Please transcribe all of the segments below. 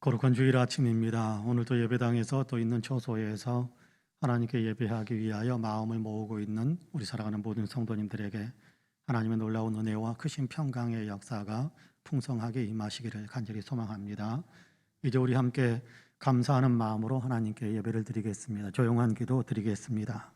거룩한 주일 아침입니다. 오늘도 예배당에서 또 있는 처소에서 하나님께 예배하기 위하여 마음을 모으고 있는 우리 살아가는 모든 성도님들에게 하나님의 놀라운 은혜와 크신 평강의 역사가 풍성하게 임하시기를 간절히 소망합니다. 이제 우리 함께 감사하는 마음으로 하나님께 예배를 드리겠습니다. 조용한 기도 드리겠습니다.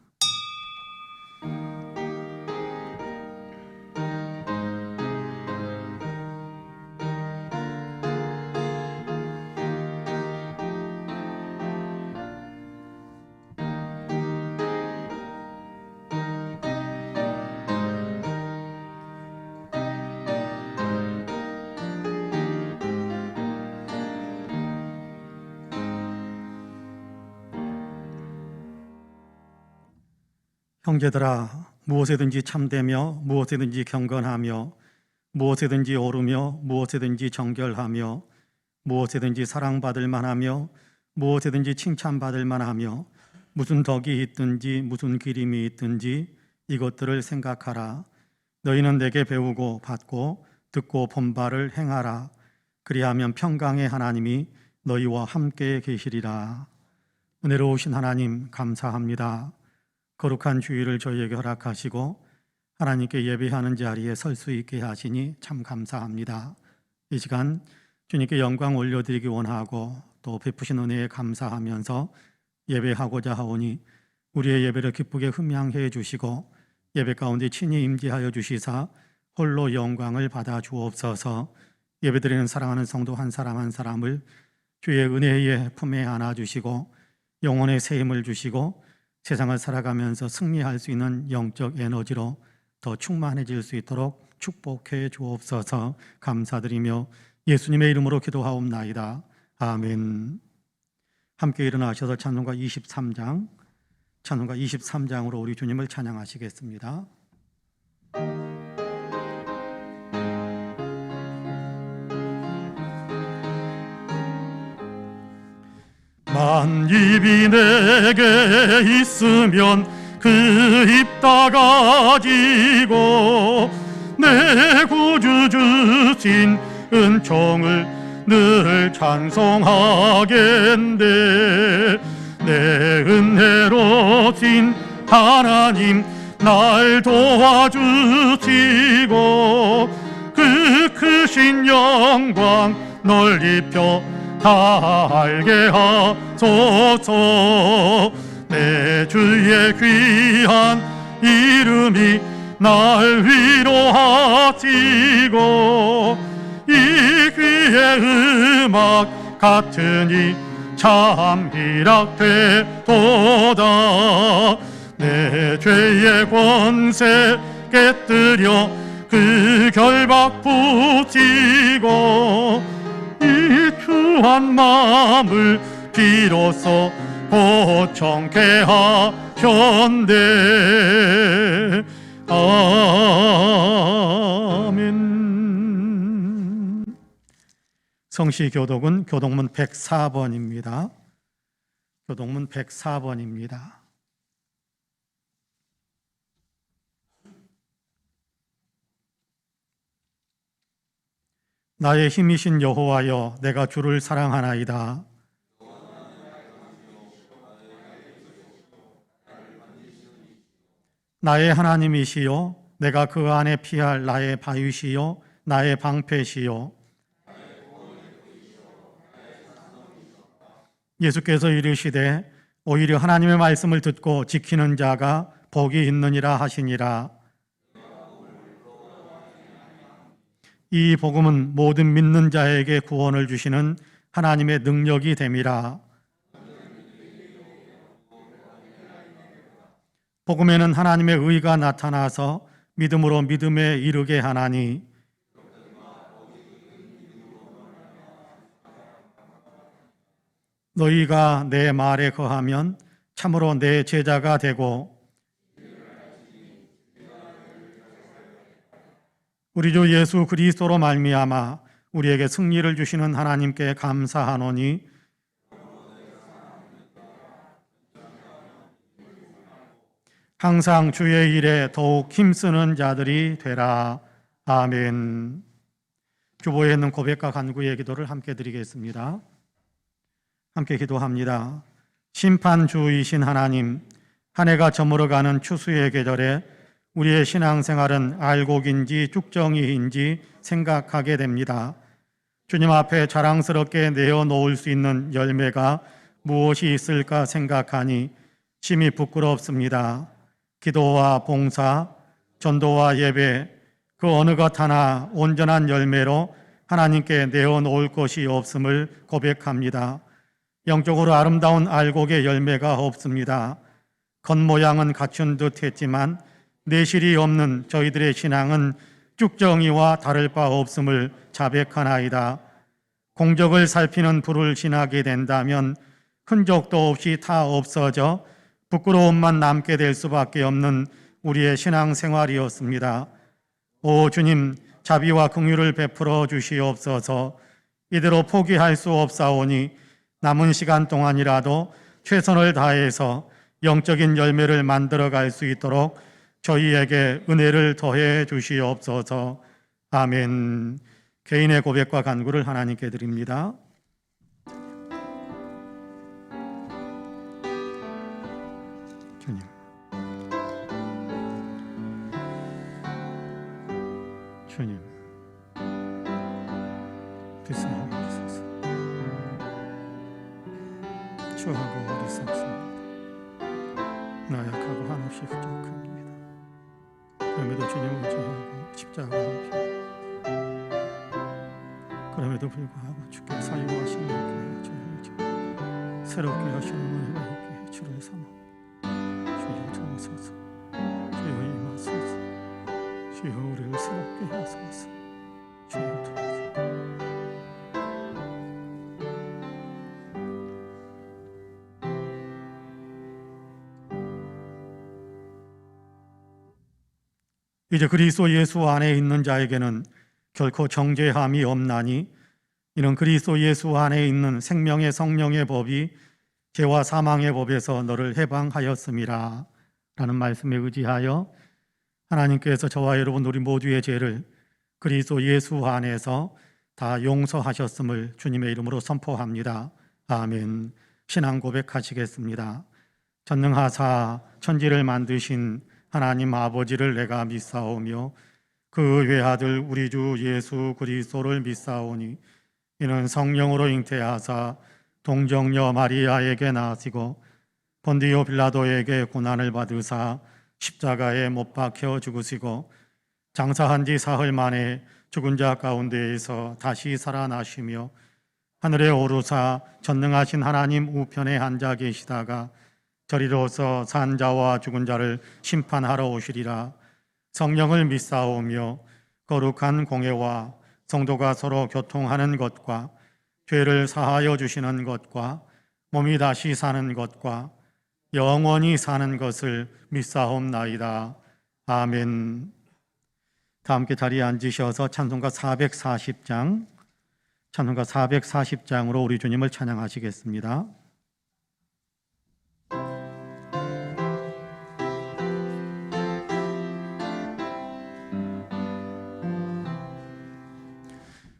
형제들아, 무엇에든지 참되며 무엇에든지 경건하며 무엇에든지 오르며 무엇에든지 정결하며 무엇에든지 사랑받을 만하며 무엇에든지 칭찬받을 만하며 무슨 덕이 있든지 무슨 기림이 있든지 이것들을 생각하라. 너희는 내게 배우고 받고 듣고 본 바를 행하라. 그리하면 평강의 하나님이 너희와 함께 계시리라. 은혜로우신 하나님 감사합니다. 거룩한 주일을 저희에게 허락하시고 하나님께 예배하는 자리에 설 수 있게 하시니 참 감사합니다. 이 시간 주님께 영광 올려드리기 원하고 또 베푸신 은혜에 감사하면서 예배하고자 하오니 우리의 예배를 기쁘게 흠양해 주시고 예배 가운데 친히 임재하여 주시사 홀로 영광을 받아 주옵소서. 예배드리는 사랑하는 성도 한 사람 한 사람을 주의 은혜의 품에 안아주시고 영혼의 새 힘을 주시고 세상을 살아가면서 승리할 수 있는 영적 에너지로 더 충만해질 수 있도록 축복해 주옵소서. 감사드리며 예수님의 이름으로 기도하옵나이다. 아멘. 함께 일어나셔서 찬송가 23장으로 우리 주님을 찬양하시겠습니다. 만입이 내게 있으면 그 입 다 가지고 내 구주 주신 은총을 늘 찬송하겠네. 내 은혜로신 하나님 날 도와주시고 그 크신 영광 널리 펴 알게 하소서. 내 주의 귀한 이름이 날 위로하시고 이 귀의 음악 같으니 참 희락되도다. 내 죄의 권세 깨뜨려 그 결박 붙이고 이 추한 마음을 비로소 고청케 하셨네. 아멘. 성시교독은 교독문 104번입니다. 교독문 104번입니다. 나의 힘이신 여호와여, 내가 주를 사랑하나이다. 나의 하나님이시요, 내가 그 안에 피할 나의 바위시요, 나의 방패시요. 예수께서 이르시되 오히려 하나님의 말씀을 듣고 지키는 자가 복이 있느니라 하시니라. 이 복음은 모든 믿는 자에게 구원을 주시는 하나님의 능력이 됨이라. 복음에는 하나님의 의가 나타나서 믿음으로 믿음에 이르게 하나니 너희가 내 말에 거하면 참으로 내 제자가 되고 우리 주 예수 그리스도로 말미암아 우리에게 승리를 주시는 하나님께 감사하노니 항상 주의 일에 더욱 힘쓰는 자들이 되라. 아멘. 주보에 있는 고백과 간구의 기도를 함께 드리겠습니다. 함께 기도합니다. 심판주이신 하나님, 한 해가 저물어가는 추수의 계절에 우리의 신앙생활은 알곡인지 쭉정이인지 생각하게 됩니다. 주님 앞에 자랑스럽게 내어놓을 수 있는 열매가 무엇이 있을까 생각하니 심히 부끄럽습니다. 기도와 봉사, 전도와 예배, 그 어느 것 하나 온전한 열매로 하나님께 내어놓을 것이 없음을 고백합니다. 영적으로 아름다운 알곡의 열매가 없습니다. 겉모양은 갖춘 듯 했지만 내실이 없는 저희들의 신앙은 쭉정이와 다를 바 없음을 자백하나이다. 공적을 살피는 불을 지나게 된다면 흔적도 없이 다 없어져 부끄러움만 남게 될 수밖에 없는 우리의 신앙생활이었습니다. 오 주님, 자비와 긍휼을 베풀어 주시옵소서. 이대로 포기할 수 없사오니 남은 시간 동안이라도 최선을 다해서 영적인 열매를 만들어갈 수 있도록 저희에게 은혜를 더해 주시옵소서. 아멘. 개인의 고백과 간구를 하나님께 드립니다. 주님, 주님, 불쌍하게 하소서. 추하고 어리석습니다. 나약하고 한없이 부족합니다. 그럼에도 주님을 의지하고 십자가 함께, 그럼에도 불구하고 주께 사용하시는 교회 저희를 지금 새롭게 하시는 은혜와 함께 주를 삼아 주여 들어서서 주여 임하소서. 주여 우리를 새롭게 하소서. 주여 들어서서. 이제 그리스도 예수 안에 있는 자에게는 결코 정죄함이 없나니 이는 그리스도 예수 안에 있는 생명의 성령의 법이 죄와 사망의 법에서 너를 해방하였음이라 라는 말씀에 의지하여 하나님께서 저와 여러분 우리 모두의 죄를 그리스도 예수 안에서 다 용서하셨음을 주님의 이름으로 선포합니다. 아멘. 신앙 고백하시겠습니다. 전능하사 천지를 만드신 하나님 아버지를 내가 믿사오며 그 외아들 우리 주 예수 그리스도를 믿사오니 이는 성령으로 잉태하사 동정녀 마리아에게 나시고 본디오 빌라도에게 고난을 받으사 십자가에 못 박혀 죽으시고 장사한 지 사흘 만에 죽은 자 가운데에서 다시 살아나시며 하늘에 오르사 전능하신 하나님 우편에 앉아 계시다가 저리로서 산 자와 죽은 자를 심판하러 오시리라. 성령을 믿사오며 거룩한 공회와 성도가 서로 교통하는 것과 죄를 사하여 주시는 것과 몸이 다시 사는 것과 영원히 사는 것을 믿사옵나이다. 아멘. 다 함께 자리에 앉으셔서 찬송가 440장, 찬송가 440장으로 우리 주님을 찬양하시겠습니다.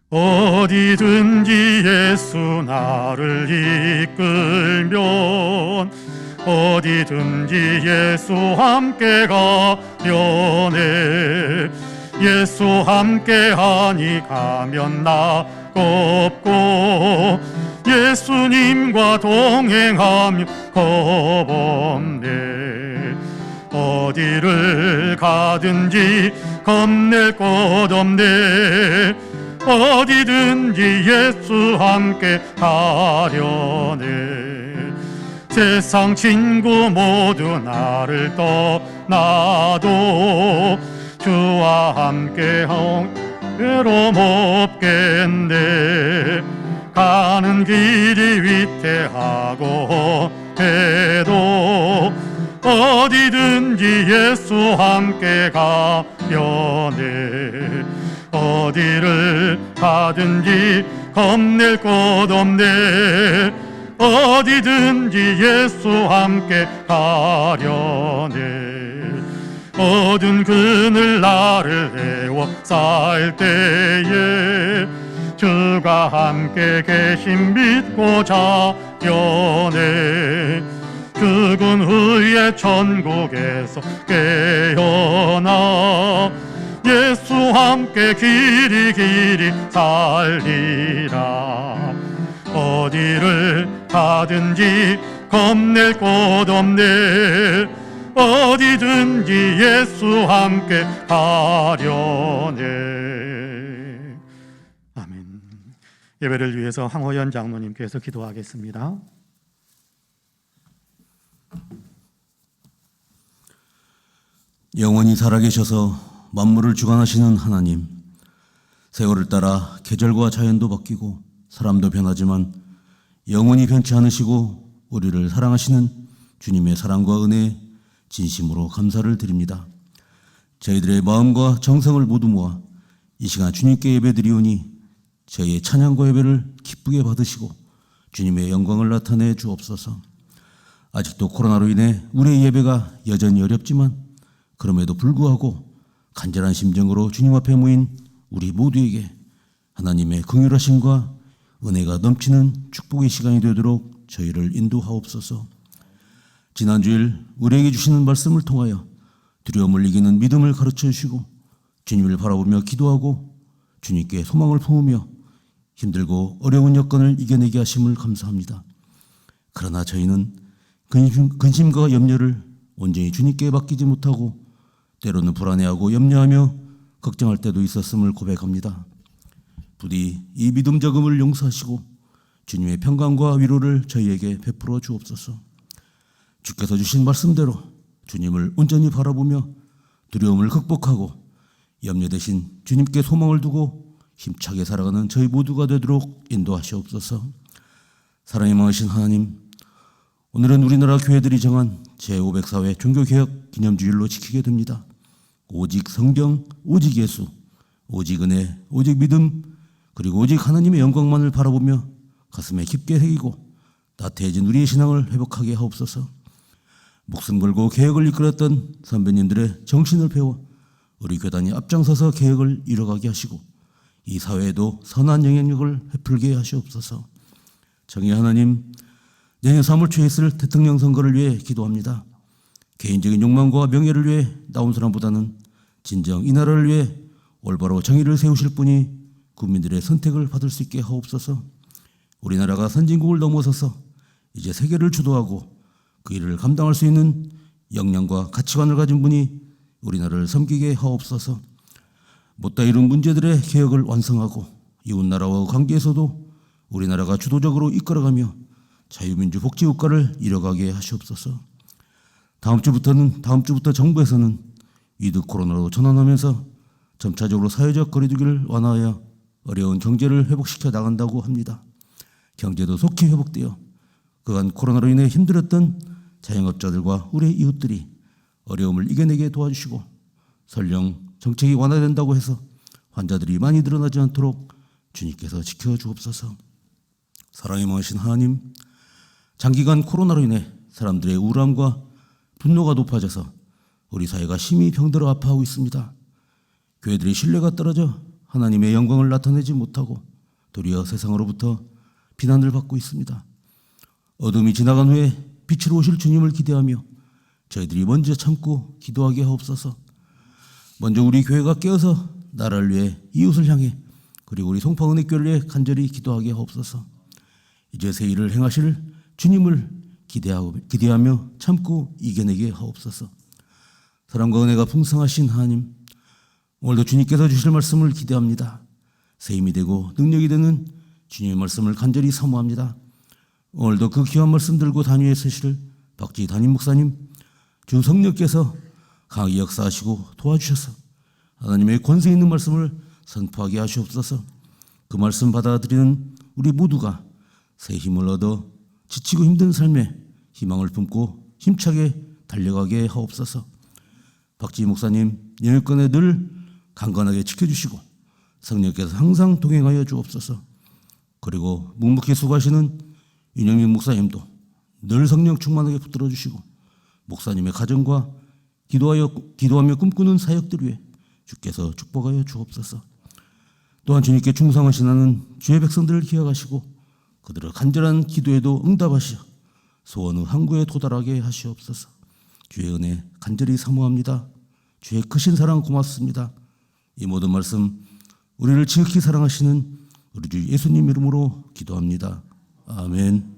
어디든지 예수 나를 이끌면 어디든지 예수 함께 가려네. 예수 함께 하니 가면 나 없고 예수님과 동행하며 겁없네. 어디를 가든지 겁낼 것 없네. 어디든지 예수 함께 가려네. 세상 친구 모두 나를 떠나도 주와 함께 외로움 없겠네. 가는 길이 위태하고 해도 어디든지 예수 함께 가려네. 어디를 가든지 겁낼 것 없네. 어디든지 예수 함께 가려네. 어두운 그늘 나를 에워쌀 때에 주가 함께 계심 믿고 자연해 죽은 후에 천국에서 깨어나 예수 함께 길이 살리라. 어디를 가든지 겁낼 곳 없네. 어디든지 예수 함께 가려네. 아멘. 예배를 위해서 황호연 장로님께서 기도하겠습니다. 영원히 살아계셔서 만물을 주관하시는 하나님, 세월을 따라 계절과 자연도 바뀌고 사람도 변하지만 영원히 변치 않으시고 우리를 사랑하시는 주님의 사랑과 은혜에 진심으로 감사를 드립니다. 저희들의 마음과 정성을 모두 모아 이 시간 주님께 예배드리오니 저희의 찬양과 예배를 기쁘게 받으시고 주님의 영광을 나타내 주옵소서. 아직도 코로나로 인해 우리의 예배가 여전히 어렵지만 그럼에도 불구하고 간절한 심정으로 주님 앞에 모인 우리 모두에게 하나님의 긍휼하심과 은혜가 넘치는 축복의 시간이 되도록 저희를 인도하옵소서. 지난 주일 우리에게 주시는 말씀을 통하여 두려움을 이기는 믿음을 가르쳐 주시고 주님을 바라보며 기도하고 주님께 소망을 품으며 힘들고 어려운 여건을 이겨내게 하심을 감사합니다. 그러나 저희는 근심과 염려를 온전히 주님께 맡기지 못하고 때로는 불안해하고 염려하며 걱정할 때도 있었음을 고백합니다. 부디 이 믿음 저금을 용서하시고 주님의 평강과 위로를 저희에게 베풀어 주옵소서. 주께서 주신 말씀대로 주님을 온전히 바라보며 두려움을 극복하고 염려 대신 주님께 소망을 두고 힘차게 살아가는 저희 모두가 되도록 인도하시옵소서. 사랑이 많으신 하나님, 오늘은 우리나라 교회들이 정한 제504회 종교개혁 기념주일로 지키게 됩니다. 오직 성경, 오직 예수, 오직 은혜, 오직 믿음, 그리고 오직 하나님의 영광만을 바라보며 가슴에 깊게 새기고 나태해진 우리의 신앙을 회복하게 하옵소서. 목숨 걸고 개혁을 이끌었던 선배님들의 정신을 배워 우리 교단이 앞장서서 개혁을 이뤄가게 하시고 이 사회에도 선한 영향력을 베풀게 하시옵소서. 정의 하나님, 내년 3월 초에 있을 대통령 선거를 위해 기도합니다. 개인적인 욕망과 명예를 위해 나온 사람보다는 진정 이 나라를 위해 올바로 정의를 세우실 분이 국민들의 선택을 받을 수 있게 하옵소서. 우리나라가 선진국을 넘어서서 이제 세계를 주도하고 그 일을 감당할 수 있는 역량과 가치관을 가진 분이 우리나라를 섬기게 하옵소서. 못다 이룬 문제들의 개혁을 완성하고 이웃나라와 관계에서도 우리나라가 주도적으로 이끌어가며 자유민주 복지국가를 이뤄가게 하시옵소서. 다음 주부터 정부에서는 위드 코로나로 전환하면서 점차적으로 사회적 거리두기를 완화하여 어려운 경제를 회복시켜 나간다고 합니다. 경제도 속히 회복되어 그간 코로나로 인해 힘들었던 자영업자들과 우리 이웃들이 어려움을 이겨내게 도와주시고 설령 정책이 완화된다고 해서 환자들이 많이 늘어나지 않도록 주님께서 지켜주옵소서. 사랑이 많으신 하나님, 장기간 코로나로 인해 사람들의 우울함과 분노가 높아져서 우리 사회가 심히 병들어 아파하고 있습니다. 교회들의 신뢰가 떨어져 하나님의 영광을 나타내지 못하고 도리어 세상으로부터 비난을 받고 있습니다. 어둠이 지나간 후에 빛으로 오실 주님을 기대하며 저희들이 먼저 참고 기도하게 하옵소서. 먼저 우리 교회가 깨어서 나라를 위해 이웃을 향해 그리고 우리 송파은혜교를 위해 간절히 기도하게 하옵소서. 이제 새 일을 행하실 주님을 기대하며 참고 이겨내게 하옵소서. 사랑과 은혜가 풍성하신 하나님, 오늘도 주님께서 주실 말씀을 기대합니다. 새 힘이 되고 능력이 되는 주님의 말씀을 간절히 사모합니다. 오늘도 그 귀한 말씀 들고 단위에 서실 박지 담임 목사님, 주 성령께서 강하게 역사하시고 도와주셔서 하나님의 권세 있는 말씀을 선포하게 하시옵소서. 그 말씀 받아들이는 우리 모두가 새 힘을 얻어 지치고 힘든 삶에 희망을 품고 힘차게 달려가게 하옵소서. 박지 목사님 영역권에 늘 강건하게 지켜주시고 성령께서 항상 동행하여 주옵소서. 그리고 묵묵히 수고하시는 윤영민 목사님도 늘 성령 충만하게 붙들어 주시고 목사님의 가정과 기도하며 꿈꾸는 사역들 위해 주께서 축복하여 주옵소서. 또한 주님께 충성하신 하는 주의 백성들을 기억하시고 그들의 간절한 기도에도 응답하시어 소원의 항구에 도달하게 하시옵소서. 주의 은혜 간절히 사모합니다. 주의 크신 사랑 고맙습니다. 이 모든 말씀 우리를 지극히 사랑하시는 우리 주 예수님 이름으로 기도합니다. 아멘.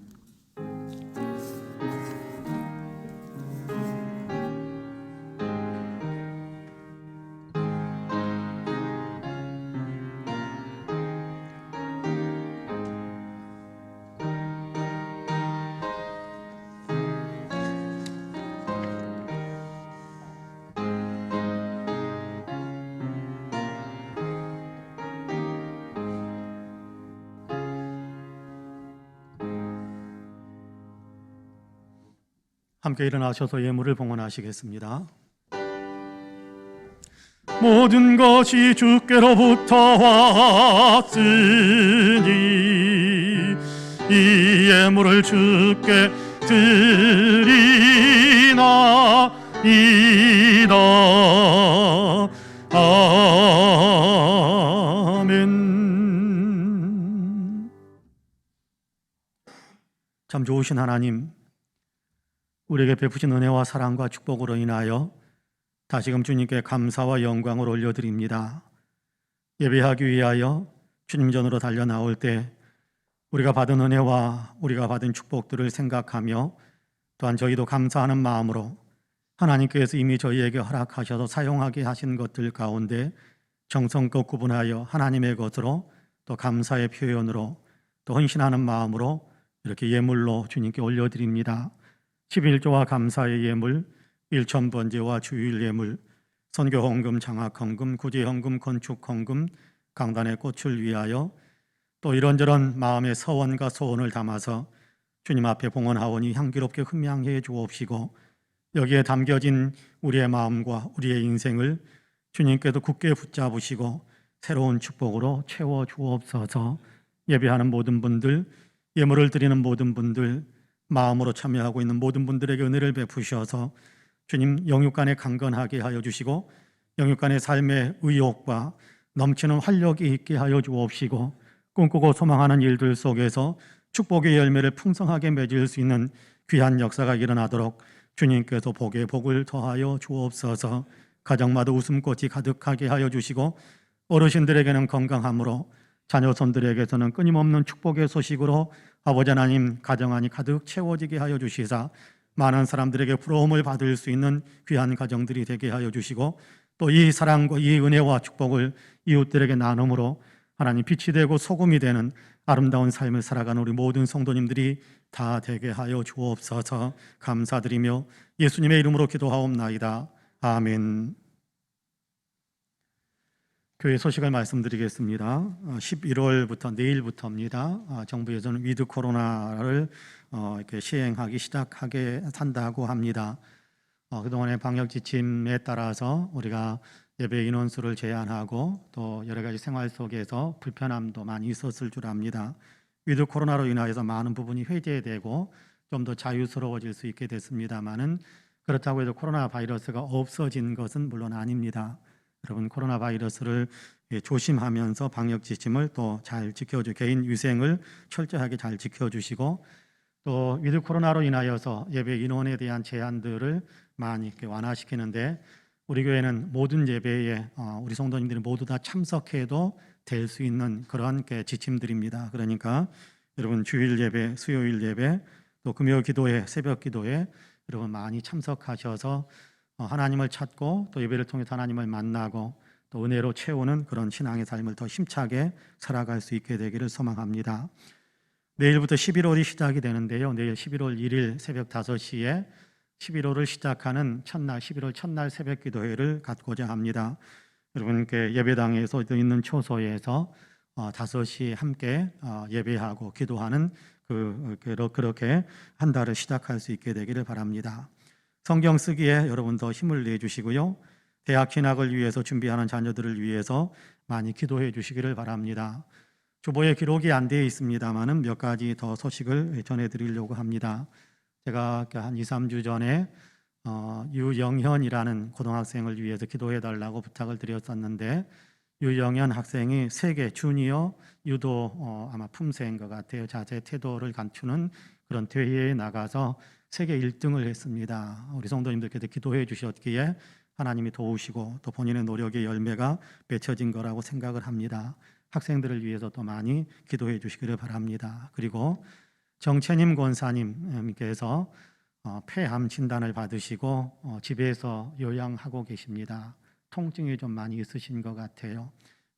함께 일어나셔서 예물을 봉헌하시겠습니다. 모든 것이 주께로부터 왔으니 이 예물을 주께 드리나이다. 아멘. 참 좋으신 하나님, 우리에게 베푸신 은혜와 사랑과 축복으로 인하여 다시금 주님께 감사와 영광을 올려드립니다. 예배하기 위하여 주님 전으로 달려 나올 때 우리가 받은 은혜와 우리가 받은 축복들을 생각하며 또한 저희도 감사하는 마음으로 하나님께서 이미 저희에게 허락하셔서 사용하게 하신 것들 가운데 정성껏 구분하여 하나님의 것으로 또 감사의 표현으로 또 헌신하는 마음으로 이렇게 예물로 주님께 올려드립니다. 11조와 감사의 예물, 일천번제와 주일 예물, 선교헌금, 장학헌금, 구제헌금, 건축헌금, 강단의 꽃을 위하여 또 이런저런 마음의 서원과 소원을 담아서 주님 앞에 봉헌하오니 향기롭게 흠양해 주옵시고 여기에 담겨진 우리의 마음과 우리의 인생을 주님께도 굳게 붙잡으시고 새로운 축복으로 채워 주옵소서. 예배하는 모든 분들, 예물을 드리는 모든 분들, 마음으로 참여하고 있는 모든 분들에게 은혜를 베푸셔서 주님 영육간에 강건하게 하여 주시고 영육간의 삶의 의욕과 넘치는 활력이 있게 하여 주옵시고 꿈꾸고 소망하는 일들 속에서 축복의 열매를 풍성하게 맺을 수 있는 귀한 역사가 일어나도록 주님께서 복에 복을 더하여 주옵소서. 가정마다 웃음꽃이 가득하게 하여 주시고 어르신들에게는 건강함으로 자녀손들에게서는 끊임없는 축복의 소식으로 아버지 하나님 가정 안이 가득 채워지게 하여 주시사 많은 사람들에게 부러움을 받을 수 있는 귀한 가정들이 되게 하여 주시고 또 이 사랑과 이 은혜와 축복을 이웃들에게 나눔으로 하나님 빛이 되고 소금이 되는 아름다운 삶을 살아가는 우리 모든 성도님들이 다 되게 하여 주옵소서. 감사드리며 예수님의 이름으로 기도하옵나이다. 아멘. 교회 소식을 말씀드리겠습니다. 11월부터 내일부터입니다. 정부에서는 위드 코로나를 이렇게 시행하기 시작하게 한다고 합니다. 그동안의 방역 지침에 따라서 우리가 예배 인원수를 제한하고 또 여러 가지 생활 속에서 불편함도 많이 있었을 줄 압니다. 위드 코로나로 인하여서 많은 부분이 회제되고 좀 더 자유스러워질 수 있게 됐습니다만은 그렇다고 해도 코로나 바이러스가 없어진 것은 물론 아닙니다. 여러분 코로나 바이러스를 조심하면서 방역 지침을 또 잘 지켜주 개인 위생을 철저하게 잘 지켜주시고 또 위드 코로나로 인하여서 예배 인원에 대한 제한들을 많이 완화시키는데 우리 교회는 모든 예배에 우리 성도님들이 모두 다 참석해도 될 수 있는 그런 지침들입니다. 그러니까 여러분 주일 예배, 수요일 예배, 또 금요 기도회, 새벽 기도회 여러분 많이 참석하셔서 하나님을 찾고 또 예배를 통해 하나님을 만나고 또 은혜로 채우는 그런 신앙의 삶을 더 힘차게 살아갈 수 있게 되기를 소망합니다. 내일부터 11월이 시작이 되는데요. 내일 11월 1일 새벽 5시에 11월을 시작하는 첫날 11월 첫날 새벽 기도회를 갖고자 합니다. 여러분께 예배당에서 있는 초소에서 5시 함께 예배하고 기도하는 그렇게 한 달을 시작할 수 있게 되기를 바랍니다. 성경 쓰기에 여러분 더 힘을 내주시고요. 대학 진학을 위해서 준비하는 자녀들을 위해서 많이 기도해 주시기를 바랍니다. 주보에 기록이 안 되어 있습니다만은 몇 가지 더 소식을 전해드리려고 합니다. 제가 한 2, 3주 전에 유영현이라는 고등학생을 위해서 기도해 달라고 부탁을 드렸었는데 유영현 학생이 세계 주니어 유도 아마 품새인 것 같아요. 자세 태도를 갖추는 그런 대회에 나가서 세계 1등을 했습니다. 우리 성도님들께서 기도해 주셨기에 하나님이 도우시고 또 본인의 노력의 열매가 맺혀진 거라고 생각을 합니다. 학생들을 위해서 또 많이 기도해 주시기를 바랍니다. 그리고 정채님 권사님께서 폐암 진단을 받으시고 집에서 요양하고 계십니다. 통증이 좀 많이 있으신 것 같아요.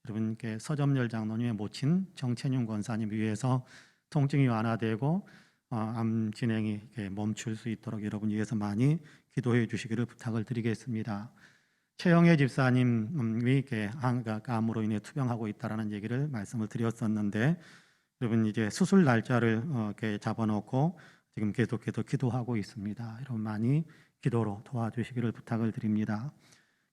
여러분께 서점열 장로님의 모친 정채님 권사님 위해서 통증이 완화되고 암 진행이 멈출 수 있도록 여러분 위해서 많이 기도해 주시기를 부탁을 드리겠습니다. 최영애 집사님이 암으로 인해 투병하고 있다라는 얘기를 말씀을 드렸었는데 여러분 이제 수술 날짜를 이렇게 잡아놓고 지금 계속해서 기도하고 있습니다. 여러분 많이 기도로 도와주시기를 부탁을 드립니다.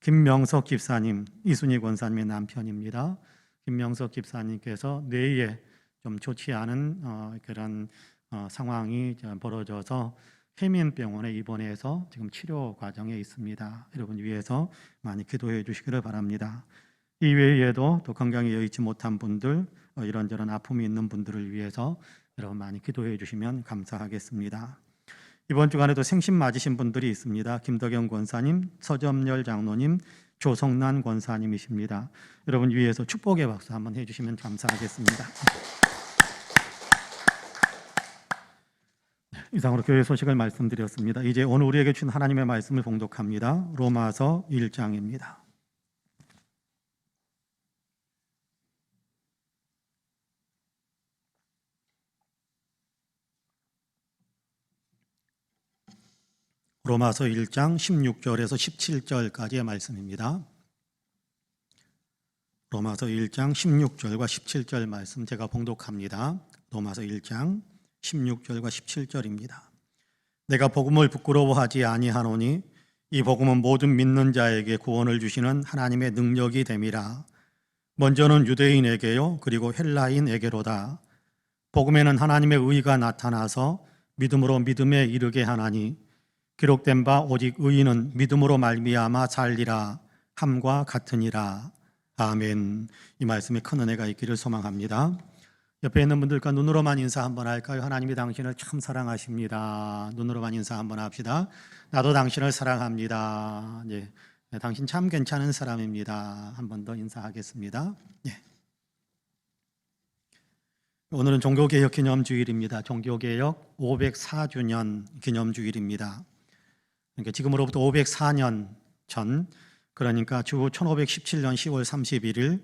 김명석 집사님, 이순희 권사님의 남편입니다. 김명석 집사님께서 뇌에 좀 좋지 않은 그런 상황이 벌어져서 해민병원에 입원해서 지금 치료 과정에 있습니다. 여러분 위해서 많이 기도해 주시기를 바랍니다. 이 외에도 또 건강에 여의치 못한 분들, 이런저런 아픔이 있는 분들을 위해서 여러분 많이 기도해 주시면 감사하겠습니다. 이번 주간에도 생신 맞으신 분들이 있습니다. 김덕영 권사님, 서점열 장로님, 조성난 권사님이십니다. 여러분 위해서 축복의 박수 한번 해주시면 감사하겠습니다. 이상으로 교회 소식을 말씀드렸습니다. 이제 오늘 우리에게 준 하나님의 말씀을 봉독합니다. 로마서 1장입니다. 로마서 1장 16절에서 17절까지의 말씀입니다. 로마서 1장 16절과 17절 말씀 제가 봉독합니다. 로마서 1장 16절과 17절입니다. 내가 복음을 부끄러워하지 아니하노니 이 복음은 모든 믿는 자에게 구원을 주시는 하나님의 능력이 됨이라. 먼저는 유대인에게요 그리고 헬라인에게로다. 복음에는 하나님의 의가 나타나서 믿음으로 믿음에 이르게 하나니 기록된 바 오직 의인은 믿음으로 말미암아 살리라 함과 같으니라. 아멘. 이 말씀에 큰 은혜가 있기를 소망합니다. 옆에 있는 분들과 눈으로만 인사 한번 할까요? 하나님이 당신을 참 사랑하십니다. 눈으로만 인사 한번 합시다. 나도 당신을 사랑합니다. 예, 당신 참 괜찮은 사람입니다. 한 번 더 인사하겠습니다. 예. 오늘은 종교개혁 기념주일입니다. 종교개혁 504주년 기념주일입니다. 그러니까 지금으로부터 504년 전, 그러니까 주 1517년 10월 31일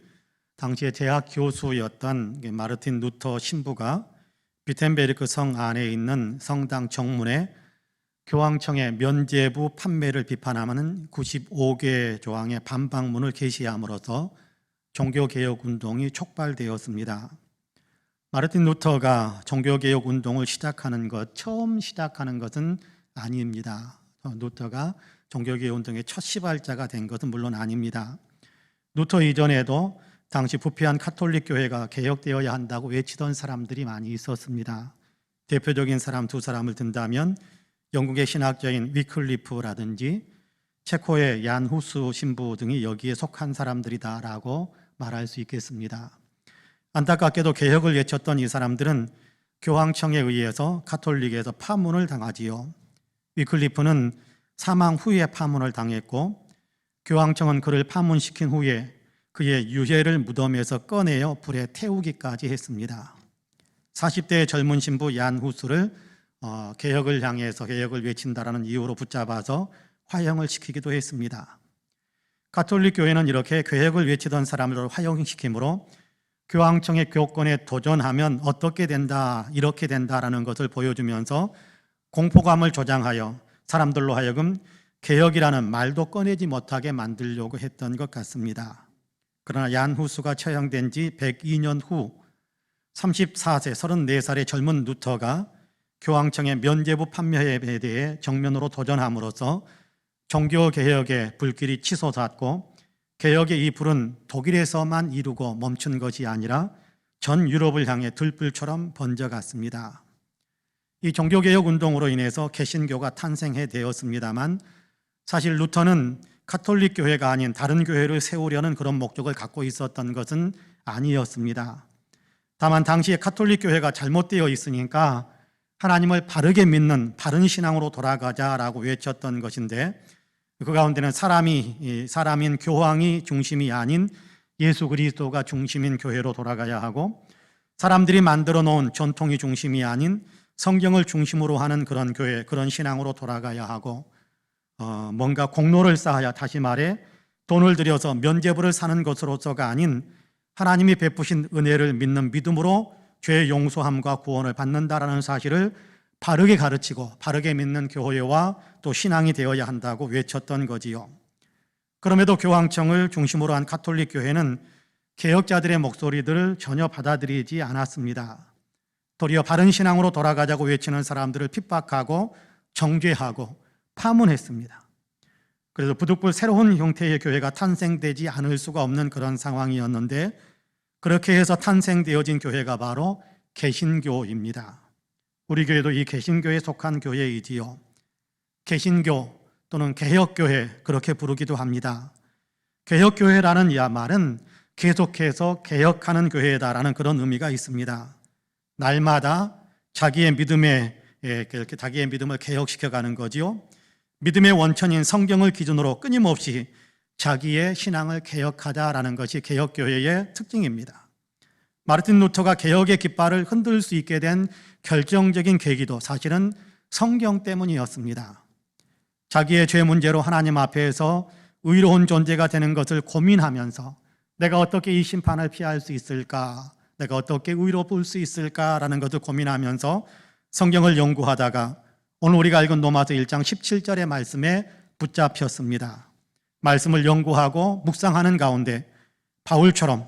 당시에 대학 교수였던 마르틴 루터 신부가 비텐베르크 성 안에 있는 성당 정문에 교황청의 면죄부 판매를 비판하는 95개 조항의 반박문을 게시함으로써 종교개혁 운동이 촉발되었습니다. 마르틴 루터가 종교개혁 운동을 처음 시작하는 것은 아닙니다. 루터가 종교개혁 운동의 첫 시발자가 된 것은 물론 아닙니다. 루터 이전에도 당시 부패한 카톨릭 교회가 개혁되어야 한다고 외치던 사람들이 많이 있었습니다. 대표적인 사람 두 사람을 든다면 영국의 신학자인 위클리프라든지 체코의 얀 후스 신부 등이 여기에 속한 사람들이다라고 말할 수 있겠습니다. 안타깝게도 개혁을 외쳤던 이 사람들은 교황청에 의해서 카톨릭에서 파문을 당하지요. 위클리프는 사망 후에 파문을 당했고 교황청은 그를 파문시킨 후에 그의 유해를 무덤에서 꺼내어 불에 태우기까지 했습니다. 40대의 젊은 신부 얀 후스를 개혁을 향해서 개혁을 외친다라는 이유로 붙잡아서 화형을 시키기도 했습니다. 가톨릭 교회는 이렇게 개혁을 외치던 사람들을 화형시키므로 교황청의 교권에 도전하면 어떻게 된다, 이렇게 된다라는 것을 보여주면서 공포감을 조장하여 사람들로 하여금 개혁이라는 말도 꺼내지 못하게 만들려고 했던 것 같습니다. 그러나 얀 후스가 처형된 지 102년 후 34세, 34살의 젊은 루터가 교황청의 면죄부 판매에 대해 정면으로 도전함으로써 종교개혁의 불길이 치솟았고 개혁의 이 불은 독일에서만 이루고 멈춘 것이 아니라 전 유럽을 향해 들불처럼 번져갔습니다. 이 종교개혁 운동으로 인해서 개신교가 탄생해 되었습니다만 사실 루터는 가톨릭 교회가 아닌 다른 교회를 세우려는 그런 목적을 갖고 있었던 것은 아니었습니다. 다만 당시에 가톨릭 교회가 잘못되어 있으니까 하나님을 바르게 믿는 바른 신앙으로 돌아가자라고 외쳤던 것인데, 그 가운데는 사람인 교황이 중심이 아닌 예수 그리스도가 중심인 교회로 돌아가야 하고, 사람들이 만들어 놓은 전통이 중심이 아닌 성경을 중심으로 하는 그런 교회, 그런 신앙으로 돌아가야 하고, 뭔가 공로를 쌓아야, 다시 말해 돈을 들여서 면죄부를 사는 것으로서가 아닌 하나님이 베푸신 은혜를 믿는 믿음으로 죄의 용서함과 구원을 받는다라는 사실을 바르게 가르치고 바르게 믿는 교회와 또 신앙이 되어야 한다고 외쳤던 거지요. 그럼에도 교황청을 중심으로 한 가톨릭 교회는 개혁자들의 목소리들을 전혀 받아들이지 않았습니다. 도리어 바른 신앙으로 돌아가자고 외치는 사람들을 핍박하고 정죄하고 파문했습니다. 그래서 부득불 새로운 형태의 교회가 탄생되지 않을 수가 없는 그런 상황이었는데, 그렇게 해서 탄생되어진 교회가 바로 개신교입니다. 우리 교회도 이 개신교에 속한 교회이지요. 개신교 또는 개혁교회, 그렇게 부르기도 합니다. 개혁교회라는 이 말은 계속해서 개혁하는 교회다라는 그런 의미가 있습니다. 날마다 자기의 믿음을 개혁시켜가는 거지요. 믿음의 원천인 성경을 기준으로 끊임없이 자기의 신앙을 개혁하자라는 것이 개혁교회의 특징입니다. 마르틴 루터가 개혁의 깃발을 흔들 수 있게 된 결정적인 계기도 사실은 성경 때문이었습니다. 자기의 죄 문제로 하나님 앞에서 의로운 존재가 되는 것을 고민하면서 내가 어떻게 이 심판을 피할 수 있을까, 내가 어떻게 의로울 수 있을까라는 것을 고민하면서 성경을 연구하다가 오늘 우리가 읽은 로마서 1장 17절의 말씀에 붙잡혔습니다. 말씀을 연구하고 묵상하는 가운데 바울처럼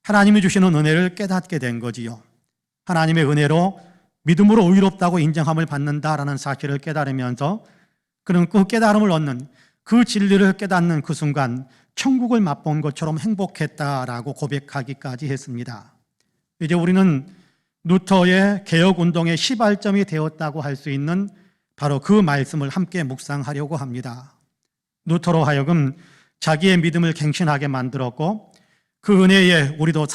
하나님이 주시는 은혜를 깨닫게 된 거지요. 하나님의 은혜로 믿음으로 의롭다고 인정함을 받는다라는 사실을 깨달으면서 그는 그 깨달음을 얻는, 그 진리를 깨닫는 그 순간 천국을 맛본 것처럼 행복했다라고 고백하기까지 했습니다. 이제 우리는 루터의 개혁운동의 시발점이 되었다고 할 수 있는 바로 그 말씀을 함께 묵상하려고 합니다. 루터로 하여금 자기의 믿음을 갱신하게 만들었고, 그 은혜에 우리도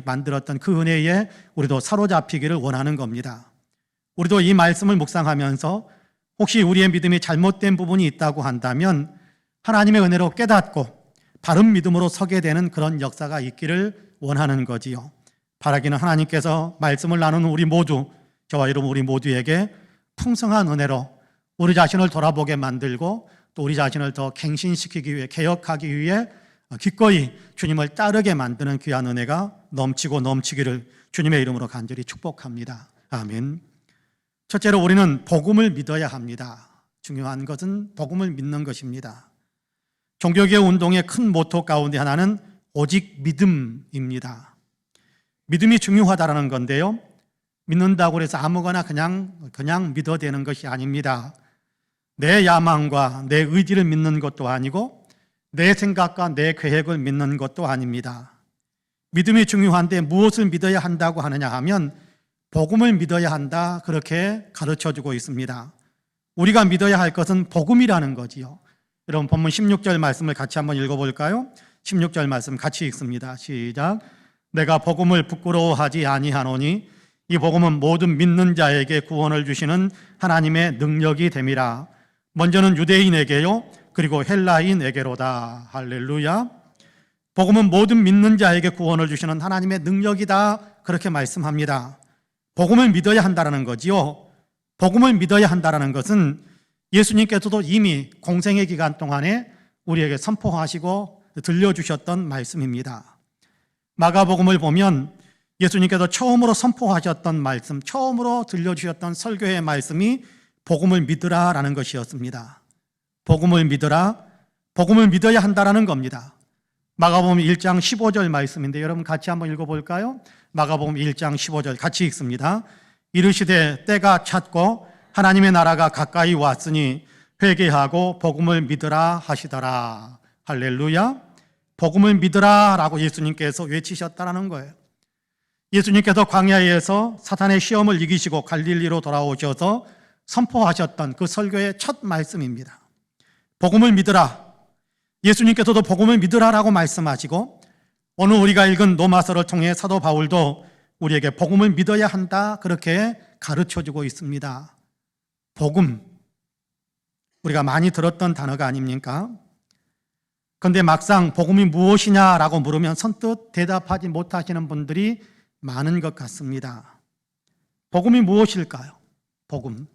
만들었던 그 은혜에 우리도 사로잡히기를 원하는 겁니다. 우리도 이 말씀을 묵상하면서 혹시 우리의 믿음이 잘못된 부분이 있다고 한다면 하나님의 은혜로 깨닫고 바른 믿음으로 서게 되는 그런 역사가 있기를 원하는 거지요. 바라기는 하나님께서 말씀을 나누는 우리 모두, 저와 여러분 우리 모두에게 풍성한 은혜로 우리 자신을 돌아보게 만들고 또 우리 자신을 더 갱신시키기 위해, 개혁하기 위해 기꺼이 주님을 따르게 만드는 귀한 은혜가 넘치고 넘치기를 주님의 이름으로 간절히 축복합니다. 아멘. 첫째로 우리는 복음을 믿어야 합니다. 중요한 것은 복음을 믿는 것입니다. 종교개혁 운동의 큰 모토 가운데 하나는 오직 믿음입니다. 믿음이 중요하다는 건데요, 믿는다고 해서 아무거나 그냥 믿어야 되는 것이 아닙니다. 내 야망과 내 의지를 믿는 것도 아니고 내 생각과 내 계획을 믿는 것도 아닙니다. 믿음이 중요한데 무엇을 믿어야 한다고 하느냐 하면 복음을 믿어야 한다, 그렇게 가르쳐주고 있습니다. 우리가 믿어야 할 것은 복음이라는 거지요. 여러분 본문 16절 말씀을 같이 한번 읽어볼까요? 16절 말씀 같이 읽습니다. 시작. 내가 복음을 부끄러워하지 아니하노니 이 복음은 모든 믿는 자에게 구원을 주시는 하나님의 능력이 됨이라. 먼저는 유대인에게요, 그리고 헬라인에게로다. 할렐루야. 복음은 모든 믿는 자에게 구원을 주시는 하나님의 능력이다, 그렇게 말씀합니다. 복음을 믿어야 한다는 거지요. 복음을 믿어야 한다는 것은 예수님께서도 이미 공생의 기간 동안에 우리에게 선포하시고 들려주셨던 말씀입니다. 마가복음을 보면 예수님께서 처음으로 선포하셨던 말씀, 처음으로 들려주셨던 설교의 말씀이 복음을 믿으라라는 것이었습니다. 복음을 믿으라, 복음을 믿어야 한다는 겁니다. 마가복음 1장 15절 말씀인데 여러분 같이 한번 읽어볼까요? 마가복음 1장 15절 같이 읽습니다. 이르시되 때가 찼고 하나님의 나라가 가까이 왔으니 회개하고 복음을 믿으라 하시더라. 할렐루야. 복음을 믿으라 라고 예수님께서 외치셨다는 거예요. 예수님께서 광야에서 사탄의 시험을 이기시고 갈릴리로 돌아오셔서 선포하셨던 그 설교의 첫 말씀입니다. 복음을 믿으라. 예수님께서도 복음을 믿으라라고 말씀하시고 오늘 우리가 읽은 로마서를 통해 사도 바울도 우리에게 복음을 믿어야 한다 그렇게 가르쳐주고 있습니다. 복음, 우리가 많이 들었던 단어가 아닙니까? 그런데 막상 복음이 무엇이냐라고 물으면 선뜻 대답하지 못하시는 분들이 많은 것 같습니다. 복음이 무엇일까요? 복음.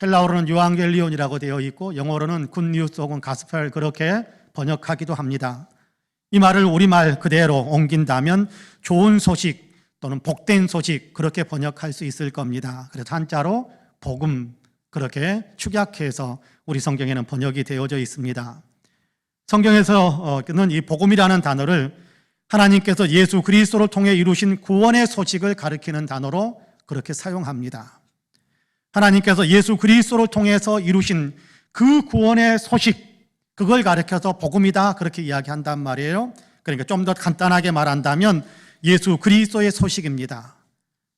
헬라어로는 유앙겔리온이라고 되어 있고 영어로는 굿뉴스 혹은 가스펠 그렇게 번역하기도 합니다. 이 말을 우리말 그대로 옮긴다면 좋은 소식 또는 복된 소식 그렇게 번역할 수 있을 겁니다. 그래서 한자로 복음 그렇게 축약해서 우리 성경에는 번역이 되어져 있습니다. 성경에서는 이 복음이라는 단어를 하나님께서 예수 그리스도를 통해 이루신 구원의 소식을 가리키는 단어로 그렇게 사용합니다. 하나님께서 예수 그리스도를 통해서 이루신 그 구원의 소식, 그걸 가리켜서 복음이다 그렇게 이야기한단 말이에요. 그러니까 좀 더 간단하게 말한다면 예수 그리스도의 소식입니다.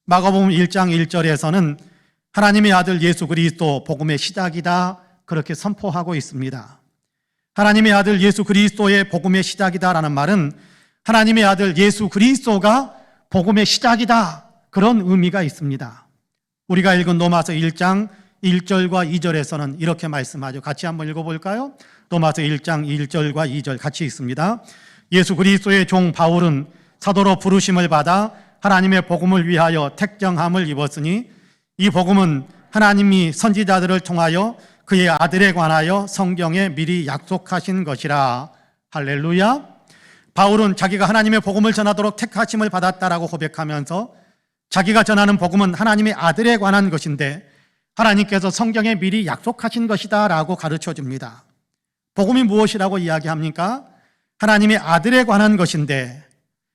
마가복음 1장 1절에서는 하나님의 아들 예수 그리스도 복음의 시작이다 그렇게 선포하고 있습니다. 하나님의 아들 예수 그리스도의 복음의 시작이다라는 말은 하나님의 아들 예수 그리스도가 복음의 시작이다 그런 의미가 있습니다. 우리가 읽은 로마서 1장 1절과 2절에서는 이렇게 말씀하죠. 같이 한번 읽어볼까요? 로마서 1장 1절과 2절 같이 읽습니다. 예수 그리스도의 종 바울은 사도로 부르심을 받아 하나님의 복음을 위하여 택정함을 입었으니 이 복음은 하나님이 선지자들을 통하여 그의 아들에 관하여 성경에 미리 약속하신 것이라. 할렐루야. 바울은 자기가 하나님의 복음을 전하도록 택하심을 받았다라고 고백하면서 자기가 전하는 복음은 하나님의 아들에 관한 것인데 하나님께서 성경에 미리 약속하신 것이다 라고 가르쳐 줍니다. 복음이 무엇이라고 이야기합니까? 하나님의 아들에 관한 것인데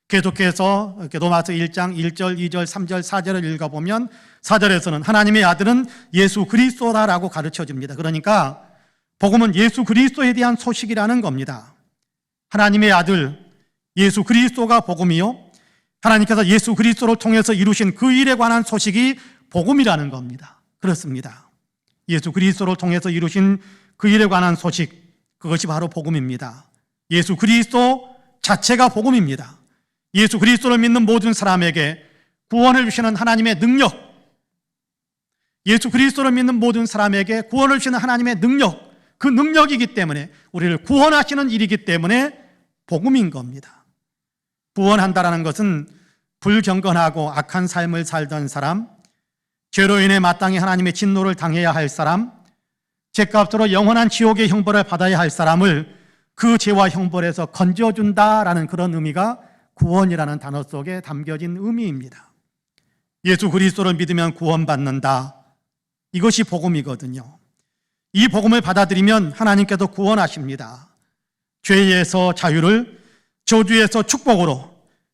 계속해서 로마서 1장 1절, 2절, 3절, 4절을 읽어보면 4절에서는 하나님의 아들은 예수 그리스도다라고 가르쳐 줍니다. 그러니까 복음은 예수 그리스도에 대한 소식이라는 겁니다. 하나님의 아들 예수 그리스도가 복음이요, 하나님께서 예수 그리스도를 통해서 이루신 그 일에 관한 소식이 복음이라는 겁니다. 그렇습니다. 예수 그리스도를 통해서 이루신 그 일에 관한 소식, 그것이 바로 복음입니다. 예수 그리스도 자체가 복음입니다. 예수 그리스도를 믿는 모든 사람에게 구원을 주시는 하나님의 능력, 예수 그리스도를 믿는 모든 사람에게 구원을 주시는 하나님의 능력, 그 능력이기 때문에 우리를 구원하시는 일이기 때문에 복음인 겁니다. 구원한다라는 것은 불경건하고 악한 삶을 살던 사람, 죄로 인해 마땅히 하나님의 진노를 당해야 할 사람, 죄값으로 영원한 지옥의 형벌을 받아야 할 사람을 그 죄와 형벌에서 건져준다라는 그런 의미가 구원이라는 단어 속에 담겨진 의미입니다. 예수 그리스도를 믿으면 구원받는다. 이것이 복음이거든요. 이 복음을 받아들이면 하나님께서 구원하십니다. 죄에서 자유를, 저주에서 축복으로,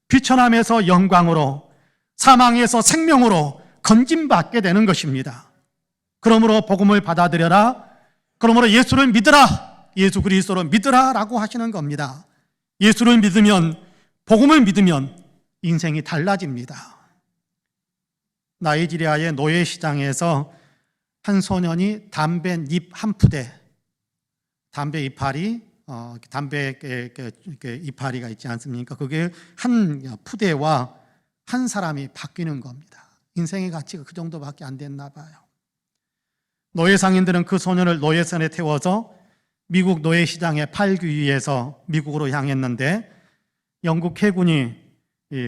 비천함에서 영광으로, 사망에서 생명으로 건짐받게 되는 것입니다. 그러므로 복음을 받아들여라. 그러므로 예수를 믿으라. 예수 그리스도를 믿으라 라고 하시는 겁니다. 예수를 믿으면, 복음을 믿으면 인생이 달라집니다. 나이지리아의 노예시장에서 한 소년이 담배잎 한 푸대, 담배 이파리, 담배 이파리가 있지 않습니까? 그게 한 푸대와 한 사람이 바뀌는 겁니다. 인생의 가치가 그 정도밖에 안 됐나 봐요. 노예 상인들은 그 소년을 노예선에 태워서 미국 노예시장에 팔기 위해서 미국으로 향했는데 영국 해군이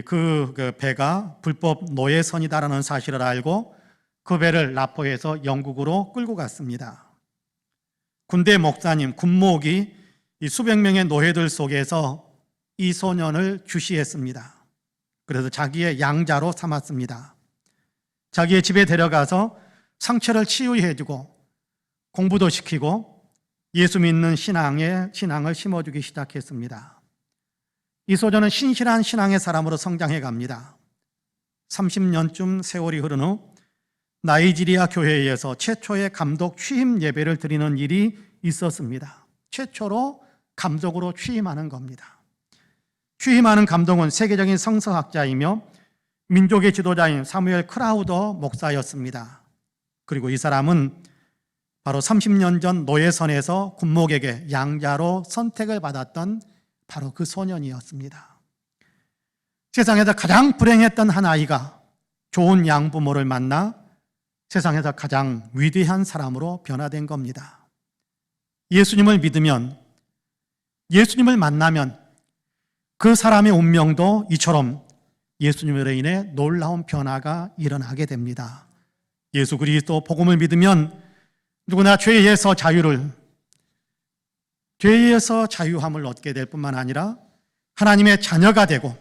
그 배가 불법 노예선이다라는 사실을 알고 그 배를 납포해서 영국으로 끌고 갔습니다. 군대 목사님, 군목이 이 수백 명의 노예들 속에서 이 소년을 주시했습니다. 그래서 자기의 양자로 삼았습니다. 자기의 집에 데려가서 상처를 치유해주고 공부도 시키고 예수 믿는 신앙을 심어주기 시작했습니다. 이 소년은 신실한 신앙의 사람으로 성장해 갑니다. 30년쯤 세월이 흐른 후 나이지리아 교회에서 최초의 감독 취임 예배를 드리는 일이 있었습니다. 최초로 감독으로 취임하는 겁니다. 취임하는 감독은 세계적인 성서학자이며 민족의 지도자인 사무엘 크라우더 목사였습니다. 그리고 이 사람은 바로 30년 전 노예선에서 군목에게 양자로 선택을 받았던 바로 그 소년이었습니다. 세상에서 가장 불행했던 한 아이가 좋은 양부모를 만나 세상에서 가장 위대한 사람으로 변화된 겁니다. 예수님을 믿으면, 예수님을 만나면 그 사람의 운명도 이처럼 예수님으로 인해 놀라운 변화가 일어나게 됩니다. 예수 그리스도 복음을 믿으면 누구나 죄에서 자유함을 얻게 될 뿐만 아니라 하나님의 자녀가 되고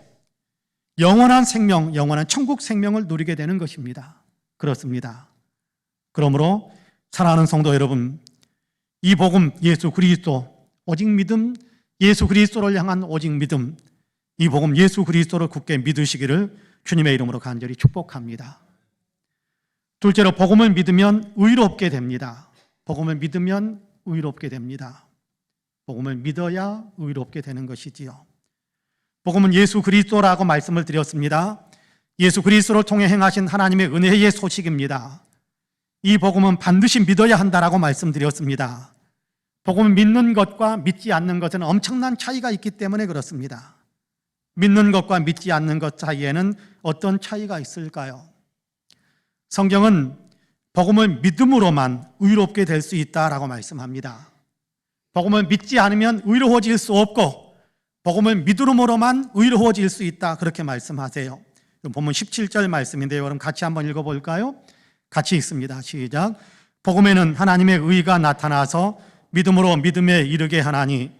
영원한 생명, 영원한 천국 생명을 누리게 되는 것입니다. 그렇습니다. 그러므로 사랑하는 성도 여러분, 이 복음 예수 그리스도 오직 믿음, 예수 그리스도를 향한 오직 믿음, 이 복음 예수 그리스도를 굳게 믿으시기를 주님의 이름으로 간절히 축복합니다. 둘째로 복음을 믿으면 의롭게 됩니다. 복음을 믿으면 의롭게 됩니다. 복음을 믿어야 의롭게 되는 것이지요. 복음은 예수 그리스도라고 말씀을 드렸습니다. 예수 그리스도를 통해 행하신 하나님의 은혜의 소식입니다. 이 복음은 반드시 믿어야 한다라고 말씀드렸습니다. 복음을 믿는 것과 믿지 않는 것은 엄청난 차이가 있기 때문에 그렇습니다. 믿는 것과 믿지 않는 것 사이에는 어떤 차이가 있을까요? 성경은 복음을 믿음으로만 의롭게 될 수 있다라고 말씀합니다. 복음을 믿지 않으면 의로워질 수 없고 복음을 믿음으로만 의로워질 수 있다, 그렇게 말씀하세요. 본문 17절 말씀인데요. 그럼 같이 한번 읽어볼까요? 같이 읽습니다. 시작. 복음에는 하나님의 의가 나타나서 믿음으로 믿음에 이르게 하나니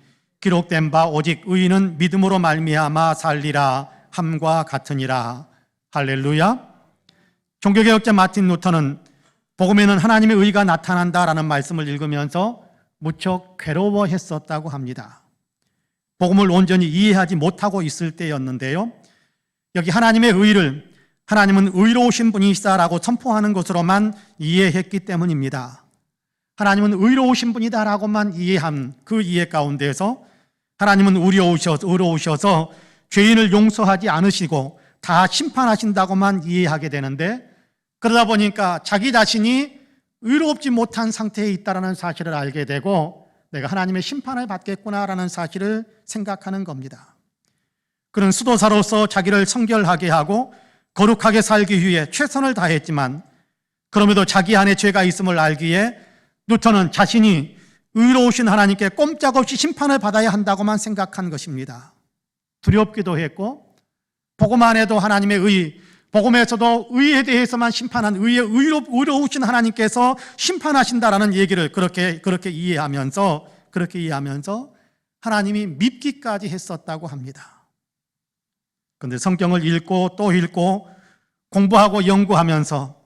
기록된 바 오직 의인은 믿음으로 말미암아 살리라 함과 같으니라. 할렐루야. 종교개혁자 마틴 루터는 복음에는 하나님의 의가 나타난다라는 말씀을 읽으면서 무척 괴로워했었다고 합니다. 복음을 온전히 이해하지 못하고 있을 때였는데요. 여기 하나님의 의를 하나님은 의로우신 분이시다라고 선포하는 것으로만 이해했기 때문입니다. 하나님은 의로우신 분이다라고만 이해한 그 이해 가운데서 하나님은 의로우셔서 죄인을 용서하지 않으시고 다 심판하신다고만 이해하게 되는데, 그러다 보니까 자기 자신이 의롭지 못한 상태에 있다는 사실을 알게 되고 내가 하나님의 심판을 받겠구나라는 사실을 생각하는 겁니다. 그는 수도사로서 자기를 성결하게 하고 거룩하게 살기 위해 최선을 다했지만 그럼에도 자기 안에 죄가 있음을 알기에 루터는 자신이 의로우신 하나님께 꼼짝없이 심판을 받아야 한다고만 생각한 것입니다. 두렵기도 했고 복음 안에도 하나님의 의, 복음에서도 의에 대해서만 심판한 의로우신 하나님께서 심판하신다라는 얘기를 그렇게 이해하면서 하나님이 밉기까지 했었다고 합니다. 그런데 성경을 읽고 또 읽고 공부하고 연구하면서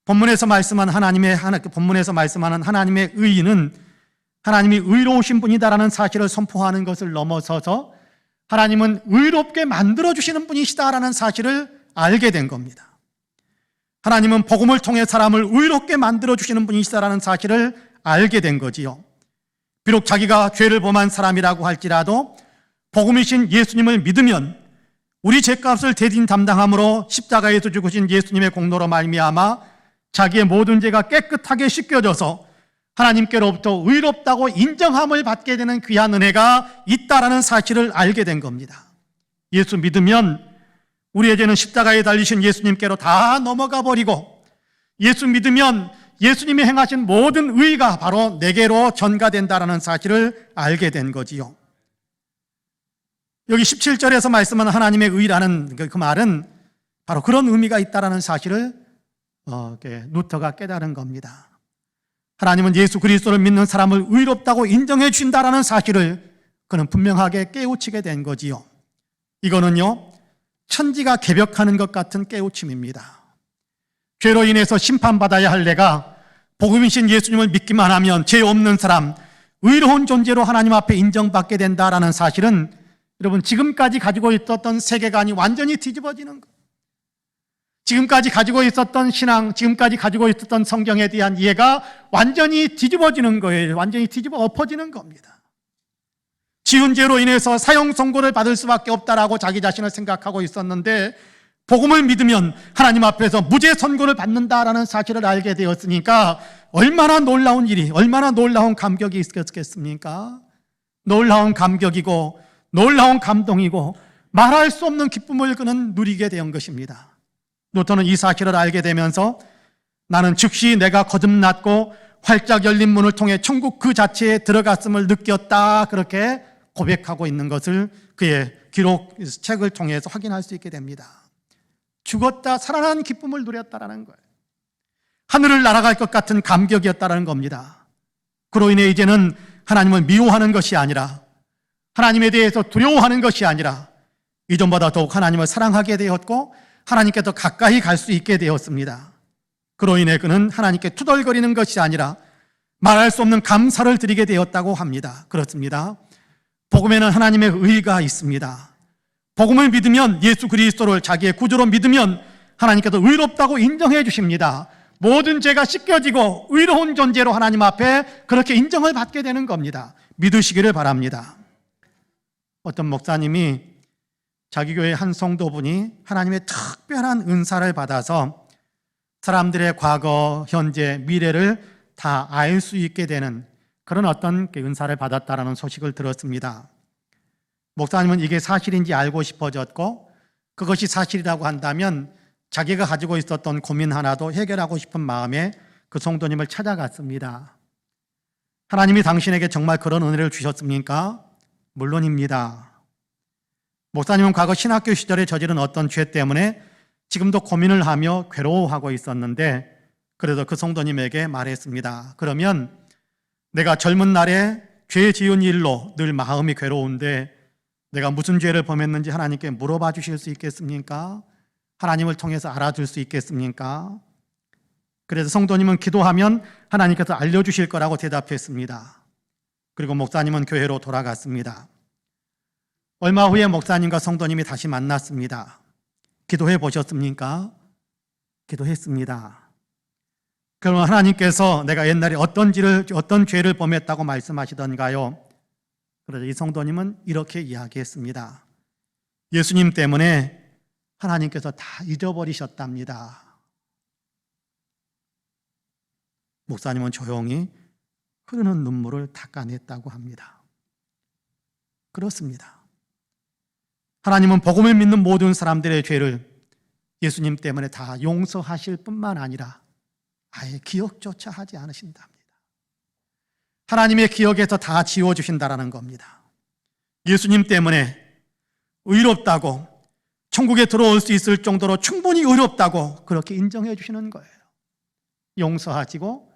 본문에서 말씀하는 하나님의 의인은 하나님이 의로우신 분이다라는 사실을 선포하는 것을 넘어서서 하나님은 의롭게 만들어주시는 분이시다라는 사실을 알게 된 겁니다. 하나님은 복음을 통해 사람을 의롭게 만들어주시는 분이시다라는 사실을 알게 된 거지요. 비록 자기가 죄를 범한 사람이라고 할지라도 복음이신 예수님을 믿으면 우리 죄값을 대신 담당함으로 십자가에서 죽으신 예수님의 공로로 말미암아 자기의 모든 죄가 깨끗하게 씻겨져서 하나님께로부터 의롭다고 인정함을 받게 되는 귀한 은혜가 있다라는 사실을 알게 된 겁니다. 예수 믿으면 우리의 죄는 십자가에 달리신 예수님께로 다 넘어가 버리고, 예수 믿으면 예수님이 행하신 모든 의가 바로 내게로 전가된다라는 사실을 알게 된 거지요. 여기 17절에서 말씀하는 하나님의 의라는 그 말은 바로 그런 의미가 있다라는 사실을 루터가 깨달은 겁니다. 하나님은 예수 그리스도를 믿는 사람을 의롭다고 인정해 주신다라는 사실을 그는 분명하게 깨우치게 된 거지요. 이거는요, 천지가 개벽하는 것 같은 깨우침입니다. 죄로 인해서 심판받아야 할 내가 복음이신 예수님을 믿기만 하면 죄 없는 사람, 의로운 존재로 하나님 앞에 인정받게 된다라는 사실은 여러분, 지금까지 가지고 있었던 세계관이 완전히 뒤집어지는 것, 지금까지 가지고 있었던 신앙, 지금까지 가지고 있었던 성경에 대한 이해가 완전히 뒤집어지는 거예요. 완전히 뒤집어 엎어지는 겁니다. 지은 죄로 인해서 사형 선고를 받을 수밖에 없다라고 자기 자신을 생각하고 있었는데 복음을 믿으면 하나님 앞에서 무죄 선고를 받는다라는 사실을 알게 되었으니까 얼마나 놀라운 일이, 얼마나 놀라운 감격이 있었겠습니까? 놀라운 감격이고 놀라운 감동이고 말할 수 없는 기쁨을 그는 누리게 된 것입니다. 루터는 이 사실을 알게 되면서 나는 즉시 내가 거듭났고 활짝 열린 문을 통해 천국 그 자체에 들어갔음을 느꼈다, 그렇게 고백하고 있는 것을 그의 기록 책을 통해서 확인할 수 있게 됩니다. 죽었다 살아난 기쁨을 누렸다라는 거예요. 하늘을 날아갈 것 같은 감격이었다라는 겁니다. 그로 인해 이제는 하나님을 미워하는 것이 아니라, 하나님에 대해서 두려워하는 것이 아니라 이전보다 더욱 하나님을 사랑하게 되었고 하나님께 더 가까이 갈 수 있게 되었습니다. 그로 인해 그는 하나님께 투덜거리는 것이 아니라 말할 수 없는 감사를 드리게 되었다고 합니다. 그렇습니다. 복음에는 하나님의 의가 있습니다. 복음을 믿으면, 예수 그리스도를 자기의 구주로 믿으면 하나님께서 의롭다고 인정해 주십니다. 모든 죄가 씻겨지고 의로운 존재로 하나님 앞에 그렇게 인정을 받게 되는 겁니다. 믿으시기를 바랍니다. 어떤 목사님이 자기 교회 한 성도분이 하나님의 특별한 은사를 받아서 사람들의 과거, 현재, 미래를 다 알 수 있게 되는 그런 어떤 은사를 받았다라는 소식을 들었습니다. 목사님은 이게 사실인지 알고 싶어졌고, 그것이 사실이라고 한다면 자기가 가지고 있었던 고민 하나도 해결하고 싶은 마음에 그 성도님을 찾아갔습니다. 하나님이 당신에게 정말 그런 은혜를 주셨습니까? 물론입니다. 목사님은 과거 신학교 시절에 저지른 어떤 죄 때문에 지금도 고민을 하며 괴로워하고 있었는데, 그래도 그 성도님에게 말했습니다. 그러면 내가 젊은 날에 죄 지은 일로 늘 마음이 괴로운데 내가 무슨 죄를 범했는지 하나님께 물어봐 주실 수 있겠습니까? 하나님을 통해서 알아줄 수 있겠습니까? 그래서 성도님은 기도하면 하나님께서 알려주실 거라고 대답했습니다. 그리고 목사님은 교회로 돌아갔습니다. 얼마 후에 목사님과 성도님이 다시 만났습니다. 기도해 보셨습니까? 기도했습니다. 그러면 하나님께서 내가 옛날에 어떤 죄를 범했다고 말씀하시던가요? 그래서 이 성도님은 이렇게 이야기했습니다. 예수님 때문에 하나님께서 다 잊어버리셨답니다. 목사님은 조용히 흐르는 눈물을 닦아냈다고 합니다. 그렇습니다. 하나님은 복음을 믿는 모든 사람들의 죄를 예수님 때문에 다 용서하실 뿐만 아니라 아예 기억조차 하지 않으신답니다. 하나님의 기억에서 다 지워주신다라는 겁니다. 예수님 때문에 의롭다고, 천국에 들어올 수 있을 정도로 충분히 의롭다고 그렇게 인정해 주시는 거예요. 용서하시고,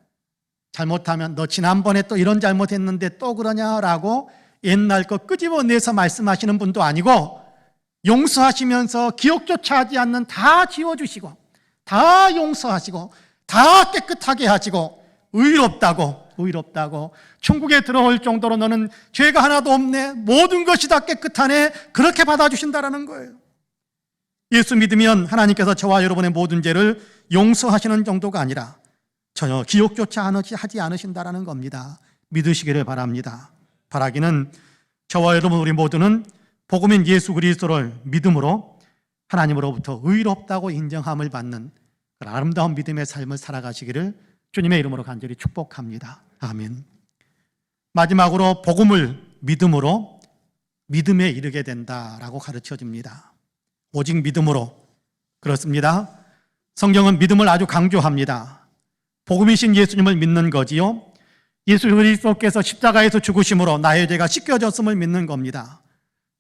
잘못하면 너 지난번에 또 이런 잘못했는데 또 그러냐라고 옛날 거 끄집어내서 말씀하시는 분도 아니고, 용서하시면서 기억조차 하지 않는 다 지워주시고, 다 용서하시고, 다 깨끗하게 하시고, 의롭다고 천국에 들어올 정도로 너는 죄가 하나도 없네, 모든 것이 다 깨끗하네, 그렇게 받아주신다라는 거예요. 예수 믿으면 하나님께서 저와 여러분의 모든 죄를 용서하시는 정도가 아니라 전혀 기억조차 하지 않으신다라는 겁니다. 믿으시기를 바랍니다. 바라기는 저와 여러분 우리 모두는 복음인 예수 그리스도를 믿음으로 하나님으로부터 의롭다고 인정함을 받는 그런 아름다운 믿음의 삶을 살아가시기를 주님의 이름으로 간절히 축복합니다. 아멘. 마지막으로 복음을 믿음으로 믿음에 이르게 된다라고 가르쳐집니다. 오직 믿음으로. 그렇습니다. 성경은 믿음을 아주 강조합니다. 복음이신 예수님을 믿는 거지요. 예수 그리스도께서 십자가에서 죽으심으로 나의 죄가 씻겨졌음을 믿는 겁니다.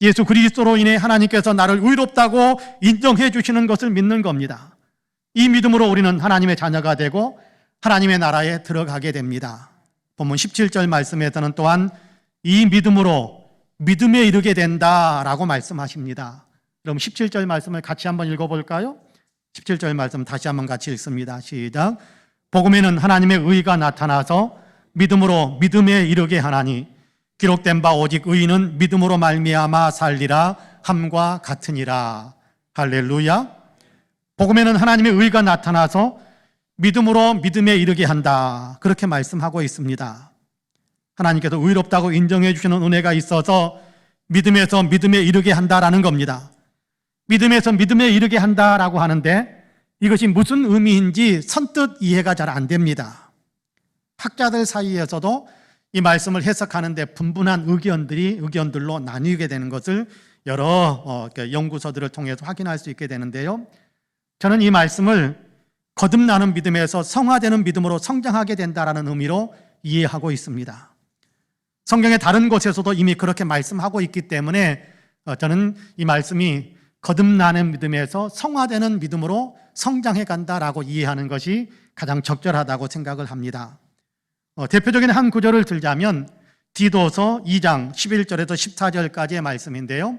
예수 그리스도로 인해 하나님께서 나를 의롭다고 인정해 주시는 것을 믿는 겁니다. 이 믿음으로 우리는 하나님의 자녀가 되고 하나님의 나라에 들어가게 됩니다. 본문 17절 말씀에서는 또한 이 믿음으로 믿음에 이르게 된다라고 말씀하십니다. 그럼 17절 말씀을 같이 한번 읽어볼까요? 17절 말씀 다시 한번 같이 읽습니다. 시작. 복음에는 하나님의 의가 나타나서 믿음으로 믿음에 이르게 하나니 기록된 바 오직 의인은 믿음으로 말미암아 살리라 함과 같으니라. 할렐루야. 복음에는 하나님의 의가 나타나서 믿음으로 믿음에 이르게 한다, 그렇게 말씀하고 있습니다. 하나님께서 의롭다고 인정해 주시는 은혜가 있어서 믿음에서 믿음에 이르게 한다라는 겁니다. 믿음에서 믿음에 이르게 한다라고 하는데 이것이 무슨 의미인지 선뜻 이해가 잘 안 됩니다. 학자들 사이에서도 이 말씀을 해석하는데 분분한 의견들로 나뉘게 되는 것을 여러 연구서들을 통해서 확인할 수 있게 되는데요. 저는 이 말씀을 거듭나는 믿음에서 성화되는 믿음으로 성장하게 된다라는 의미로 이해하고 있습니다. 성경의 다른 곳에서도 이미 그렇게 말씀하고 있기 때문에 저는 이 말씀이 거듭나는 믿음에서 성화되는 믿음으로 성장해 간다라고 이해하는 것이 가장 적절하다고 생각을 합니다. 대표적인 한 구절을 들자면 디도서 2장 11절에서 14절까지의 말씀인데요.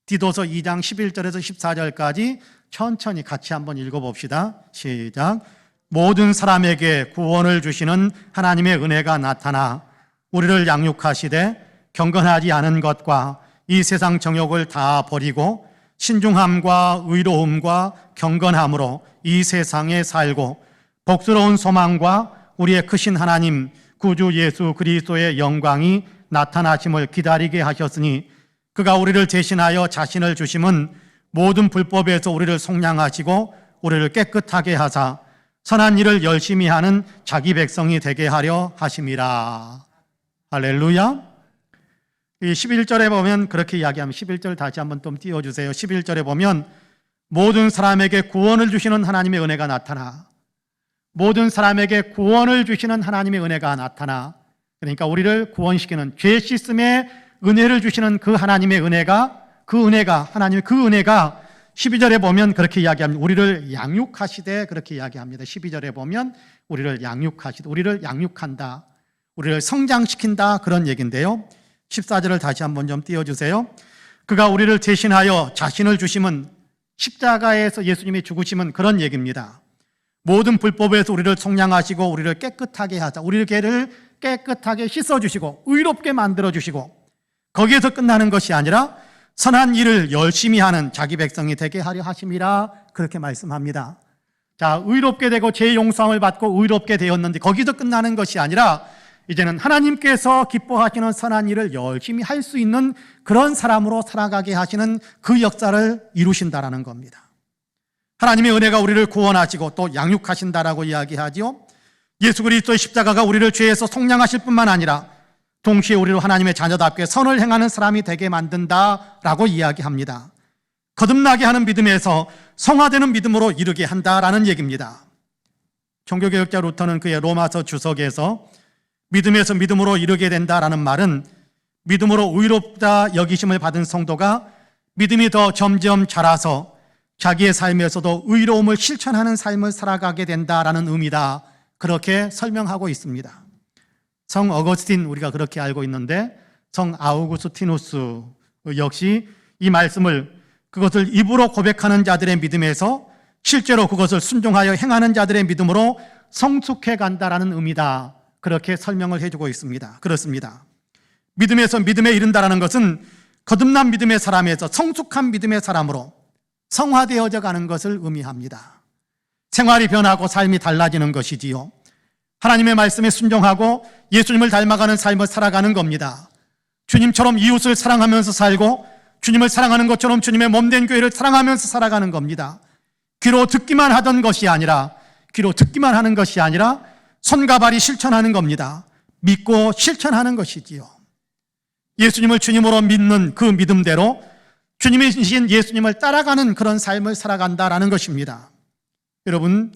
디도서 2장 11절에서 14절까지 천천히 같이 한번 읽어봅시다. 시작. 모든 사람에게 구원을 주시는 하나님의 은혜가 나타나 우리를 양육하시되 경건하지 않은 것과 이 세상 정욕을 다 버리고 신중함과 의로움과 경건함으로 이 세상에 살고 복스러운 소망과 우리의 크신 하나님 구주 예수 그리스도의 영광이 나타나심을 기다리게 하셨으니 그가 우리를 대신하여 자신을 주심은 모든 불법에서 우리를 속량하시고 우리를 깨끗하게 하사 선한 일을 열심히 하는 자기 백성이 되게 하려 하심이라. 할렐루야. 이 11절에 보면 그렇게 이야기하면 11절 다시 한번 좀 띄워주세요. 11절에 보면 모든 사람에게 구원을 주시는 하나님의 은혜가 나타나, 모든 사람에게 구원을 주시는 하나님의 은혜가 나타나, 그러니까 우리를 구원시키는 죄 씻음의 은혜를 주시는 그 하나님의 은혜가, 하나님의 그 은혜가 12절에 보면 그렇게 이야기합니다. 우리를 양육하시되 그렇게 이야기합니다. 12절에 보면 우리를 양육하시되, 우리를 양육한다, 우리를 성장시킨다, 그런 얘기인데요. 14절을 다시 한번 좀 띄워주세요. 그가 우리를 대신하여 자신을 주심은, 십자가에서 예수님이 죽으심은 그런 얘기입니다. 모든 불법에서 우리를 속량하시고 우리를 깨끗하게 하자, 우리를 깨끗하게 씻어주시고 의롭게 만들어주시고, 거기에서 끝나는 것이 아니라 선한 일을 열심히 하는 자기 백성이 되게 하려 하심이라, 그렇게 말씀합니다. 자, 의롭게 되고 죄 용서함을 받고 의롭게 되었는데 거기서 끝나는 것이 아니라 이제는 하나님께서 기뻐하시는 선한 일을 열심히 할 수 있는 그런 사람으로 살아가게 하시는 그 역사를 이루신다라는 겁니다. 하나님의 은혜가 우리를 구원하시고 또 양육하신다라고 이야기하지요. 예수 그리스도의 십자가가 우리를 죄에서 속량하실 뿐만 아니라 동시에 우리를 하나님의 자녀답게 선을 행하는 사람이 되게 만든다라고 이야기합니다. 거듭나게 하는 믿음에서 성화되는 믿음으로 이르게 한다라는 얘기입니다. 종교개혁자 루터는 그의 로마서 주석에서 믿음에서 믿음으로 이르게 된다라는 말은 믿음으로 의롭다 여기심을 받은 성도가 믿음이 더 점점 자라서 자기의 삶에서도 의로움을 실천하는 삶을 살아가게 된다라는 의미다, 그렇게 설명하고 있습니다. 성 어거스틴, 우리가 그렇게 알고 있는데 성 아우구스티누스 역시 이 말씀을, 그것을 입으로 고백하는 자들의 믿음에서 실제로 그것을 순종하여 행하는 자들의 믿음으로 성숙해 간다라는 의미다, 그렇게 설명을 해주고 있습니다. 그렇습니다. 믿음에서 믿음에 이른다라는 것은 거듭난 믿음의 사람에서 성숙한 믿음의 사람으로 성화되어져 가는 것을 의미합니다. 생활이 변하고 삶이 달라지는 것이지요. 하나님의 말씀에 순종하고 예수님을 닮아가는 삶을 살아가는 겁니다. 주님처럼 이웃을 사랑하면서 살고 주님을 사랑하는 것처럼 주님의 몸된 교회를 사랑하면서 살아가는 겁니다. 귀로 듣기만 하던 것이 아니라, 귀로 듣기만 하는 것이 아니라 손과 발이 실천하는 겁니다. 믿고 실천하는 것이지요. 예수님을 주님으로 믿는 그 믿음대로 주님이신 예수님을 따라가는 그런 삶을 살아간다라는 것입니다. 여러분,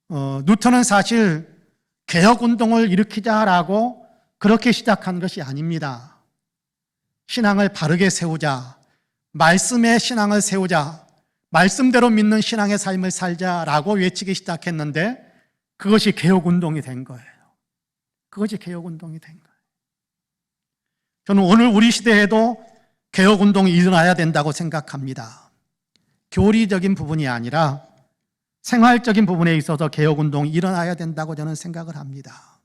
루터는 사실 개혁운동을 일으키자라고 그렇게 시작한 것이 아닙니다. 신앙을 바르게 세우자, 말씀의 신앙을 세우자, 말씀대로 믿는 신앙의 삶을 살자라고 외치기 시작했는데 그것이 개혁운동이 된 거예요. 그것이 개혁운동이 된 거예요. 저는 오늘 우리 시대에도 개혁운동이 일어나야 된다고 생각합니다. 교리적인 부분이 아니라 생활적인 부분에 있어서 개혁운동이 일어나야 된다고 저는 생각을 합니다.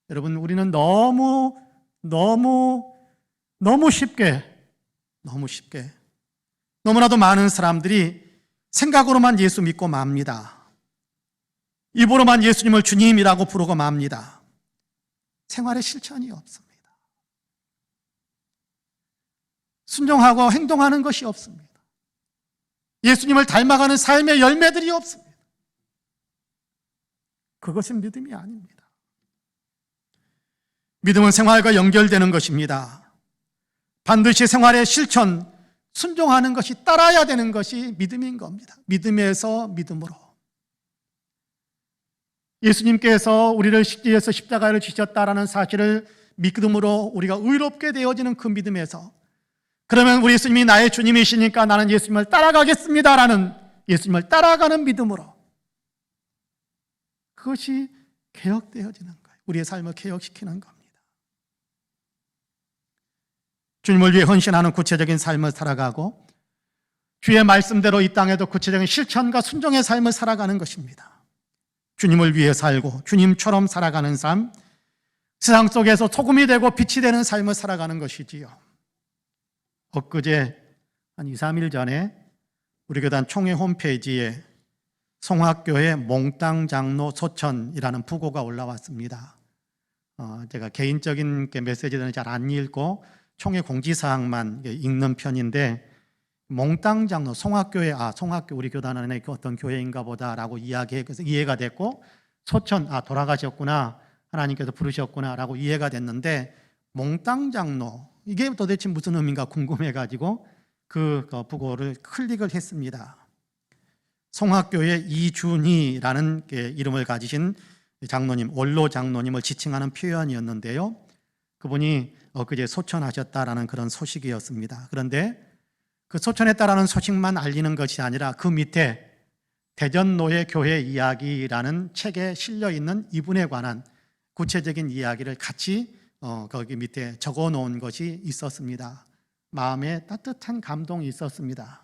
여러분, 우리는 너무 쉽게 너무나도 많은 사람들이 생각으로만 예수 믿고 맙니다. 입으로만 예수님을 주님이라고 부르고 맙니다. 생활에 실천이 없습니다. 순종하고 행동하는 것이 없습니다. 예수님을 닮아가는 삶의 열매들이 없습니다. 그것은 믿음이 아닙니다. 믿음은 생활과 연결되는 것입니다. 반드시 생활의 실천, 순종하는 것이, 따라야 되는 것이 믿음인 겁니다. 믿음에서 믿음으로. 예수님께서 우리를 위해서 십자가를 지셨다라는 사실을 믿음으로 우리가 의롭게 되어지는 그 믿음에서, 그러면 우리 예수님이 나의 주님이시니까 나는 예수님을 따라가겠습니다라는, 예수님을 따라가는 믿음으로, 그것이 개혁되어지는 거예요. 우리의 삶을 개혁시키는 겁니다. 주님을 위해 헌신하는 구체적인 삶을 살아가고, 주의 말씀대로 이 땅에도 구체적인 실천과 순종의 삶을 살아가는 것입니다. 주님을 위해 살고 주님처럼 살아가는 삶, 세상 속에서 소금이 되고 빛이 되는 삶을 살아가는 것이지요. 엊그제 한 2, 3일 전에 우리 교단 총회 홈페이지에 송학교의 몽땅 장로 소천이라는 부고가 올라왔습니다. 제가 개인적인 메시지들은 잘 안 읽고 총회 공지사항만 읽는 편인데, 몽땅 장로, 송학교에 송학교 우리 교단 안에 어떤 교회인가 보다라고 이야기해서 이해가 됐고, 소천, 돌아가셨구나, 하나님께서 부르셨구나 라고 이해가 됐는데, 몽땅 장로, 이게 도대체 무슨 의미인가 궁금해가지고 그 부고를 클릭을 했습니다. 송학교의 이준희라는 이름을 가지신 장로님, 원로 장로님을 지칭하는 표현이었는데요, 그분이 엊그제 소천하셨다라는 그런 소식이었습니다. 그런데 그 소천했다라는 소식만 알리는 것이 아니라 그 밑에 대전노예교회 이야기라는 책에 실려있는 이분에 관한 구체적인 이야기를 같이 거기 밑에 적어 놓은 것이 있었습니다. 마음에 따뜻한 감동이 있었습니다.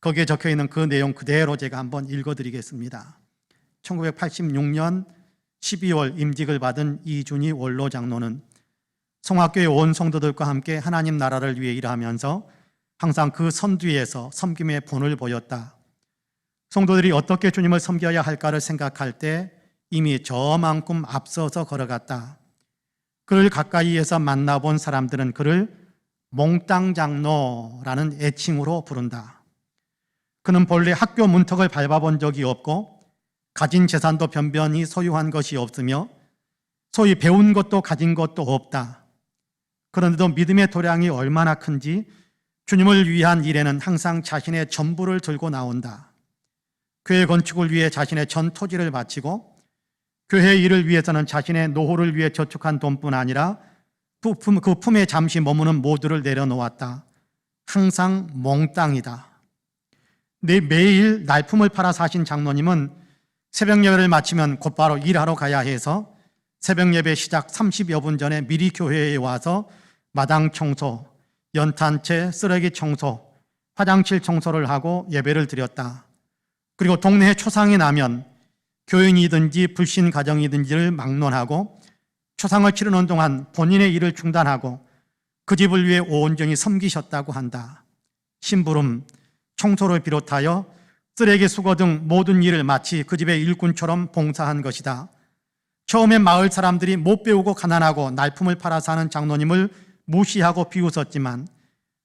거기에 적혀 있는 그 내용 그대로 제가 한번 읽어드리겠습니다. 1986년 12월 임직을 받은 이준희 원로 장로는 송학교의 온 성도들과 함께 하나님 나라를 위해 일하면서 항상 그 선두에서 섬김의 본을 보였다. 성도들이 어떻게 주님을 섬겨야 할까를 생각할 때 이미 저만큼 앞서서 걸어갔다. 그를 가까이에서 만나본 사람들은 그를 몽땅 장로라는 애칭으로 부른다. 그는 본래 학교 문턱을 밟아본 적이 없고 가진 재산도 변변히 소유한 것이 없으며 소위 배운 것도 가진 것도 없다. 그런데도 믿음의 도량이 얼마나 큰지 주님을 위한 일에는 항상 자신의 전부를 들고 나온다. 교회 건축을 위해 자신의 전 토지를 바치고 교회 일을 위해서는 자신의 노후를 위해 저축한 돈뿐 아니라 그 품에 잠시 머무는 모두를 내려놓았다. 항상 몽땅이다. 매일 날품을 팔아 사신 장로님은 새벽 예배를 마치면 곧바로 일하러 가야 해서 새벽 예배 시작 30여 분 전에 미리 교회에 와서 마당 청소, 연탄재, 쓰레기 청소, 화장실 청소를 하고 예배를 드렸다. 그리고 동네에 초상이 나면 교인이든지 불신 가정이든지를 막론하고 초상을 치르는 동안 본인의 일을 중단하고 그 집을 위해 온전히 섬기셨다고 한다. 심부름, 청소를 비롯하여 쓰레기 수거 등 모든 일을 마치 그 집의 일꾼처럼 봉사한 것이다. 처음엔 마을 사람들이 못 배우고 가난하고 날품을 팔아 사는 장로님을 무시하고 비웃었지만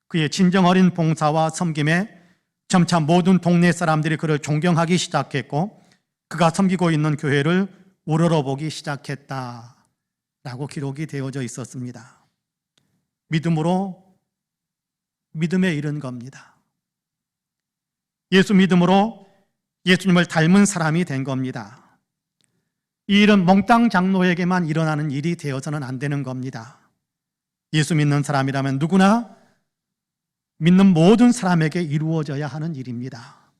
그의 진정 어린 봉사와 섬김에 점차 모든 동네 사람들이 그를 존경하기 시작했고 그가 섬기고 있는 교회를 우러러보기 시작했다라고 기록이 되어져 있었습니다. 믿음으로 믿음에 이른 겁니다. 예수 믿음으로 예수님을 닮은 사람이 된 겁니다. 이 일은 몽땅 장로에게만 일어나는 일이 되어서는 안 되는 겁니다. 예수 믿는 사람이라면 누구나 믿는 모든 사람에게 이루어져야 하는 일입니다.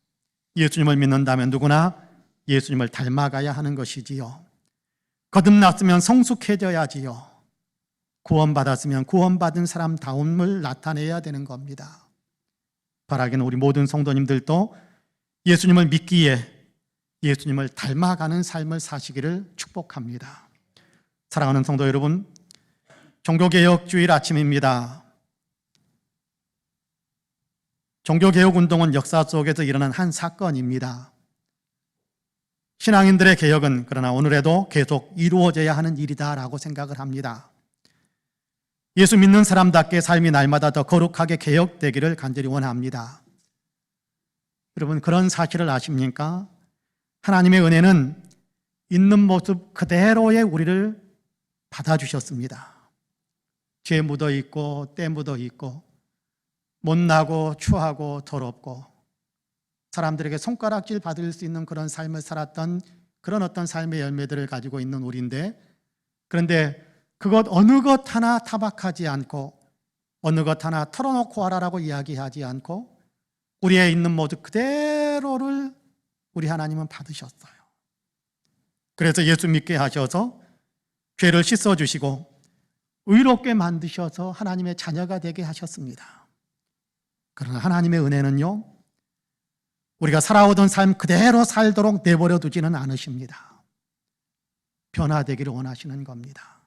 예수님을 믿는다면 누구나 예수님을 닮아가야 하는 것이지요. 거듭났으면 성숙해져야지요. 구원받았으면 구원받은 사람다움을 나타내야 되는 겁니다. 바라기는 우리 모든 성도님들도 예수님을 믿기에 예수님을 닮아가는 삶을 사시기를 축복합니다. 사랑하는 성도 여러분, 종교개혁 주일 아침입니다. 종교개혁 운동은 역사 속에서 일어난 한 사건입니다. 신앙인들의 개혁은 그러나 오늘에도 계속 이루어져야 하는 일이다라고 생각을 합니다. 예수 믿는 사람답게 삶이 날마다 더 거룩하게 개혁되기를 간절히 원합니다. 여러분, 그런 사실을 아십니까? 하나님의 은혜는 있는 모습 그대로의 우리를 받아주셨습니다. 죄 묻어 있고 때 묻어 있고 못나고 추하고 더럽고 사람들에게 손가락질 받을 수 있는 그런 삶을 살았던 그런 어떤 삶의 열매들을 가지고 있는 우리인데, 그런데 그것 어느 것 하나 타박하지 않고 어느 것 하나 털어놓고 하라라고 이야기하지 않고 우리의 있는 모습 그대로를 우리 하나님은 받으셨어요. 그래서 예수 믿게 하셔서 죄를 씻어주시고 의롭게 만드셔서 하나님의 자녀가 되게 하셨습니다. 그러나 하나님의 은혜는요, 우리가 살아오던 삶 그대로 살도록 내버려 두지는 않으십니다. 변화되기를 원하시는 겁니다.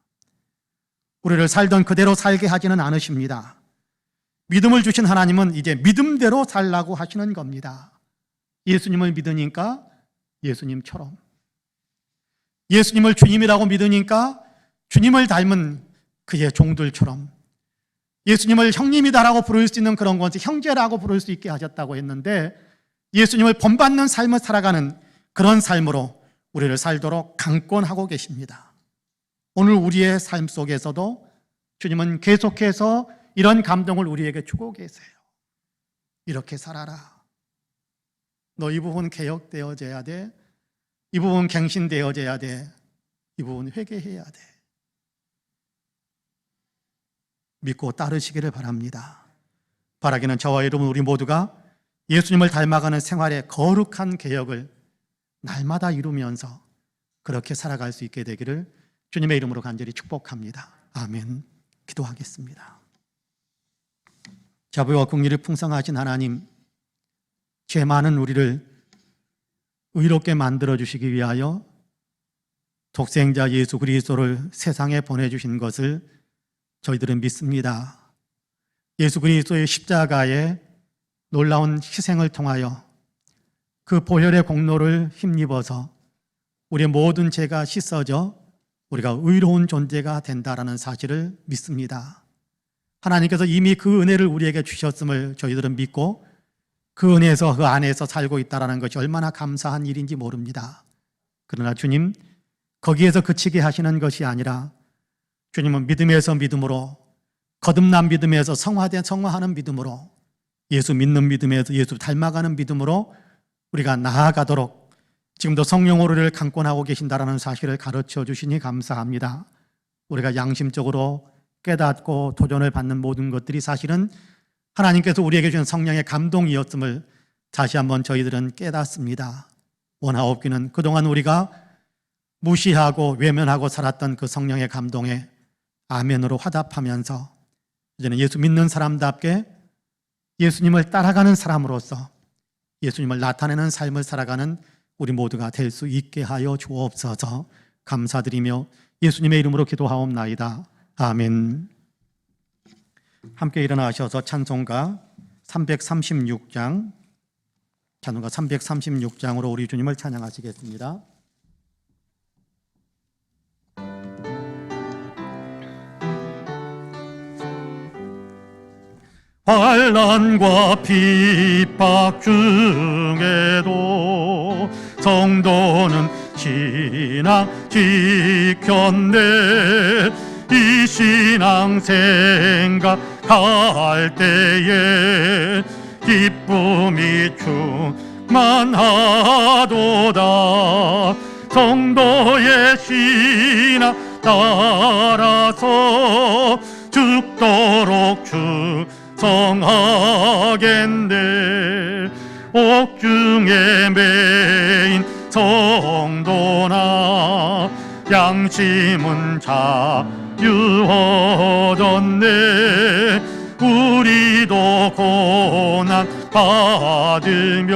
우리를 살던 그대로 살게 하지는 않으십니다. 믿음을 주신 하나님은 이제 믿음대로 살라고 하시는 겁니다. 예수님을 믿으니까 예수님처럼, 예수님을 주님이라고 믿으니까 주님을 닮은 그의 종들처럼, 예수님을 형님이다라고 부를 수 있는 그런 것을 형제라고 부를 수 있게 하셨다고 했는데, 예수님을 본받는 삶을 살아가는 그런 삶으로 우리를 살도록 강권하고 계십니다. 오늘 우리의 삶 속에서도 주님은 계속해서 이런 감동을 우리에게 주고 계세요. 이렇게 살아라. 너 이 부분 개혁되어져야 돼. 이 부분 갱신되어져야 돼. 이 부분 회개해야 돼. 믿고 따르시기를 바랍니다. 바라기는 저와 여러분 우리 모두가 예수님을 닮아가는 생활의 거룩한 개혁을 날마다 이루면서 그렇게 살아갈 수 있게 되기를 주님의 이름으로 간절히 축복합니다. 아멘. 기도하겠습니다. 자비와 긍휼이 풍성하신 하나님, 죄 많은 우리를 의롭게 만들어주시기 위하여 독생자 예수 그리스도를 세상에 보내주신 것을 저희들은 믿습니다. 예수 그리스도의 십자가의 놀라운 희생을 통하여 그 보혈의 공로를 힘입어서 우리의 모든 죄가 씻어져 우리가 의로운 존재가 된다라는 사실을 믿습니다. 하나님께서 이미 그 은혜를 우리에게 주셨음을 저희들은 믿고 그 은혜에서 그 안에서 살고 있다는 것이 얼마나 감사한 일인지 모릅니다. 그러나 주님, 거기에서 그치게 하시는 것이 아니라 주님은 믿음에서 믿음으로, 거듭난 믿음에서 성화하는 믿음으로, 예수 믿는 믿음에서 예수 닮아가는 믿음으로 우리가 나아가도록 지금도 성령으로 우리를 강권하고 계신다는 사실을 가르쳐 주시니 감사합니다. 우리가 양심적으로 깨닫고 도전을 받는 모든 것들이 사실은 하나님께서 우리에게 주신 성령의 감동이었음을 다시 한번 저희들은 깨닫습니다. 원하옵기는 그동안 우리가 무시하고 외면하고 살았던 그 성령의 감동에 아멘으로 화답하면서 이제는 예수 믿는 사람답게 예수님을 따라가는 사람으로서 예수님을 나타내는 삶을 살아가는 우리 모두가 될 수 있게 하여 주옵소서. 감사드리며 예수님의 이름으로 기도하옵나이다. 아멘. 함께 일어나셔서 찬송가 336장, 찬송가 336장으로 우리 주님을 찬양하시겠습니다. 환난과 핍박 중에도 성도는 신앙 지켰네. 이 신앙 생각할 때에 기쁨이 충만하도다. 성도의 신앙 따라서 죽도록 성하겠네. 옥중에 매인 성도나 양심은 자유 얻었네. 우리도 고난 받으면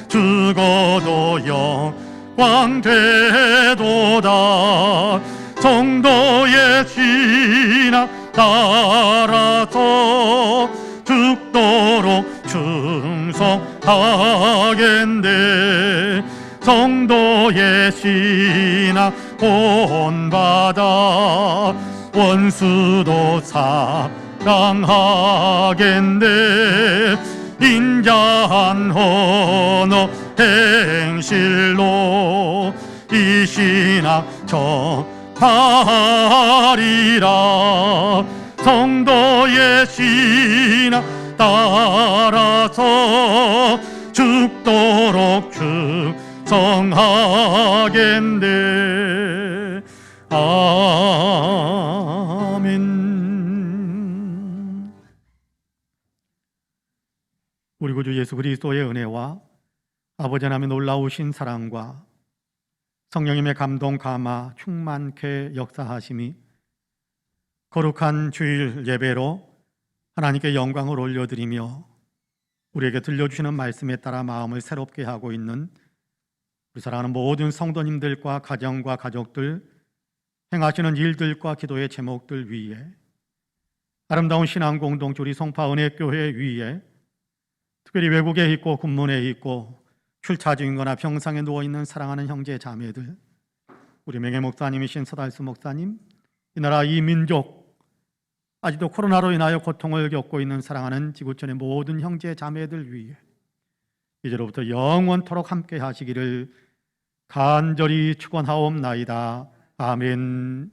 죽어도 영광 되도다. 성도의 신앙 따라서 죽도록 충성하겠네. 성도의 신앙 본받아 원수도 사랑하겠네. 인자한 헌어 행실로 이 신앙 전하리라. 성도의 신앙 따라서 죽도록 충성하겠네. 아멘. 우리 구주 예수 그리스도의 은혜와 아버지 하나님의 놀라우신 사랑과 성령님의 감동 감화 충만케 역사하심이 거룩한 주일 예배로 하나님께 영광을 올려드리며 우리에게 들려주시는 말씀에 따라 마음을 새롭게 하고 있는 우리 사랑하는 모든 성도님들과 가정과 가족들, 행하시는 일들과 기도의 제목들 위에, 아름다운 신앙 공동체 우리 송파 은혜교회 위에, 특별히 외국에 있고 군문에 있고 출차 중이거나 병상에 누워있는 사랑하는 형제 자매들, 우리 명예 목사님이신 서달수 목사님, 이 나라 이 민족, 아직도 코로나로 인하여 고통을 겪고 있는 사랑하는 지구촌의 모든 형제 자매들 위해 이제로부터 영원토록 함께 하시기를 간절히 축원하옵나이다. 아멘.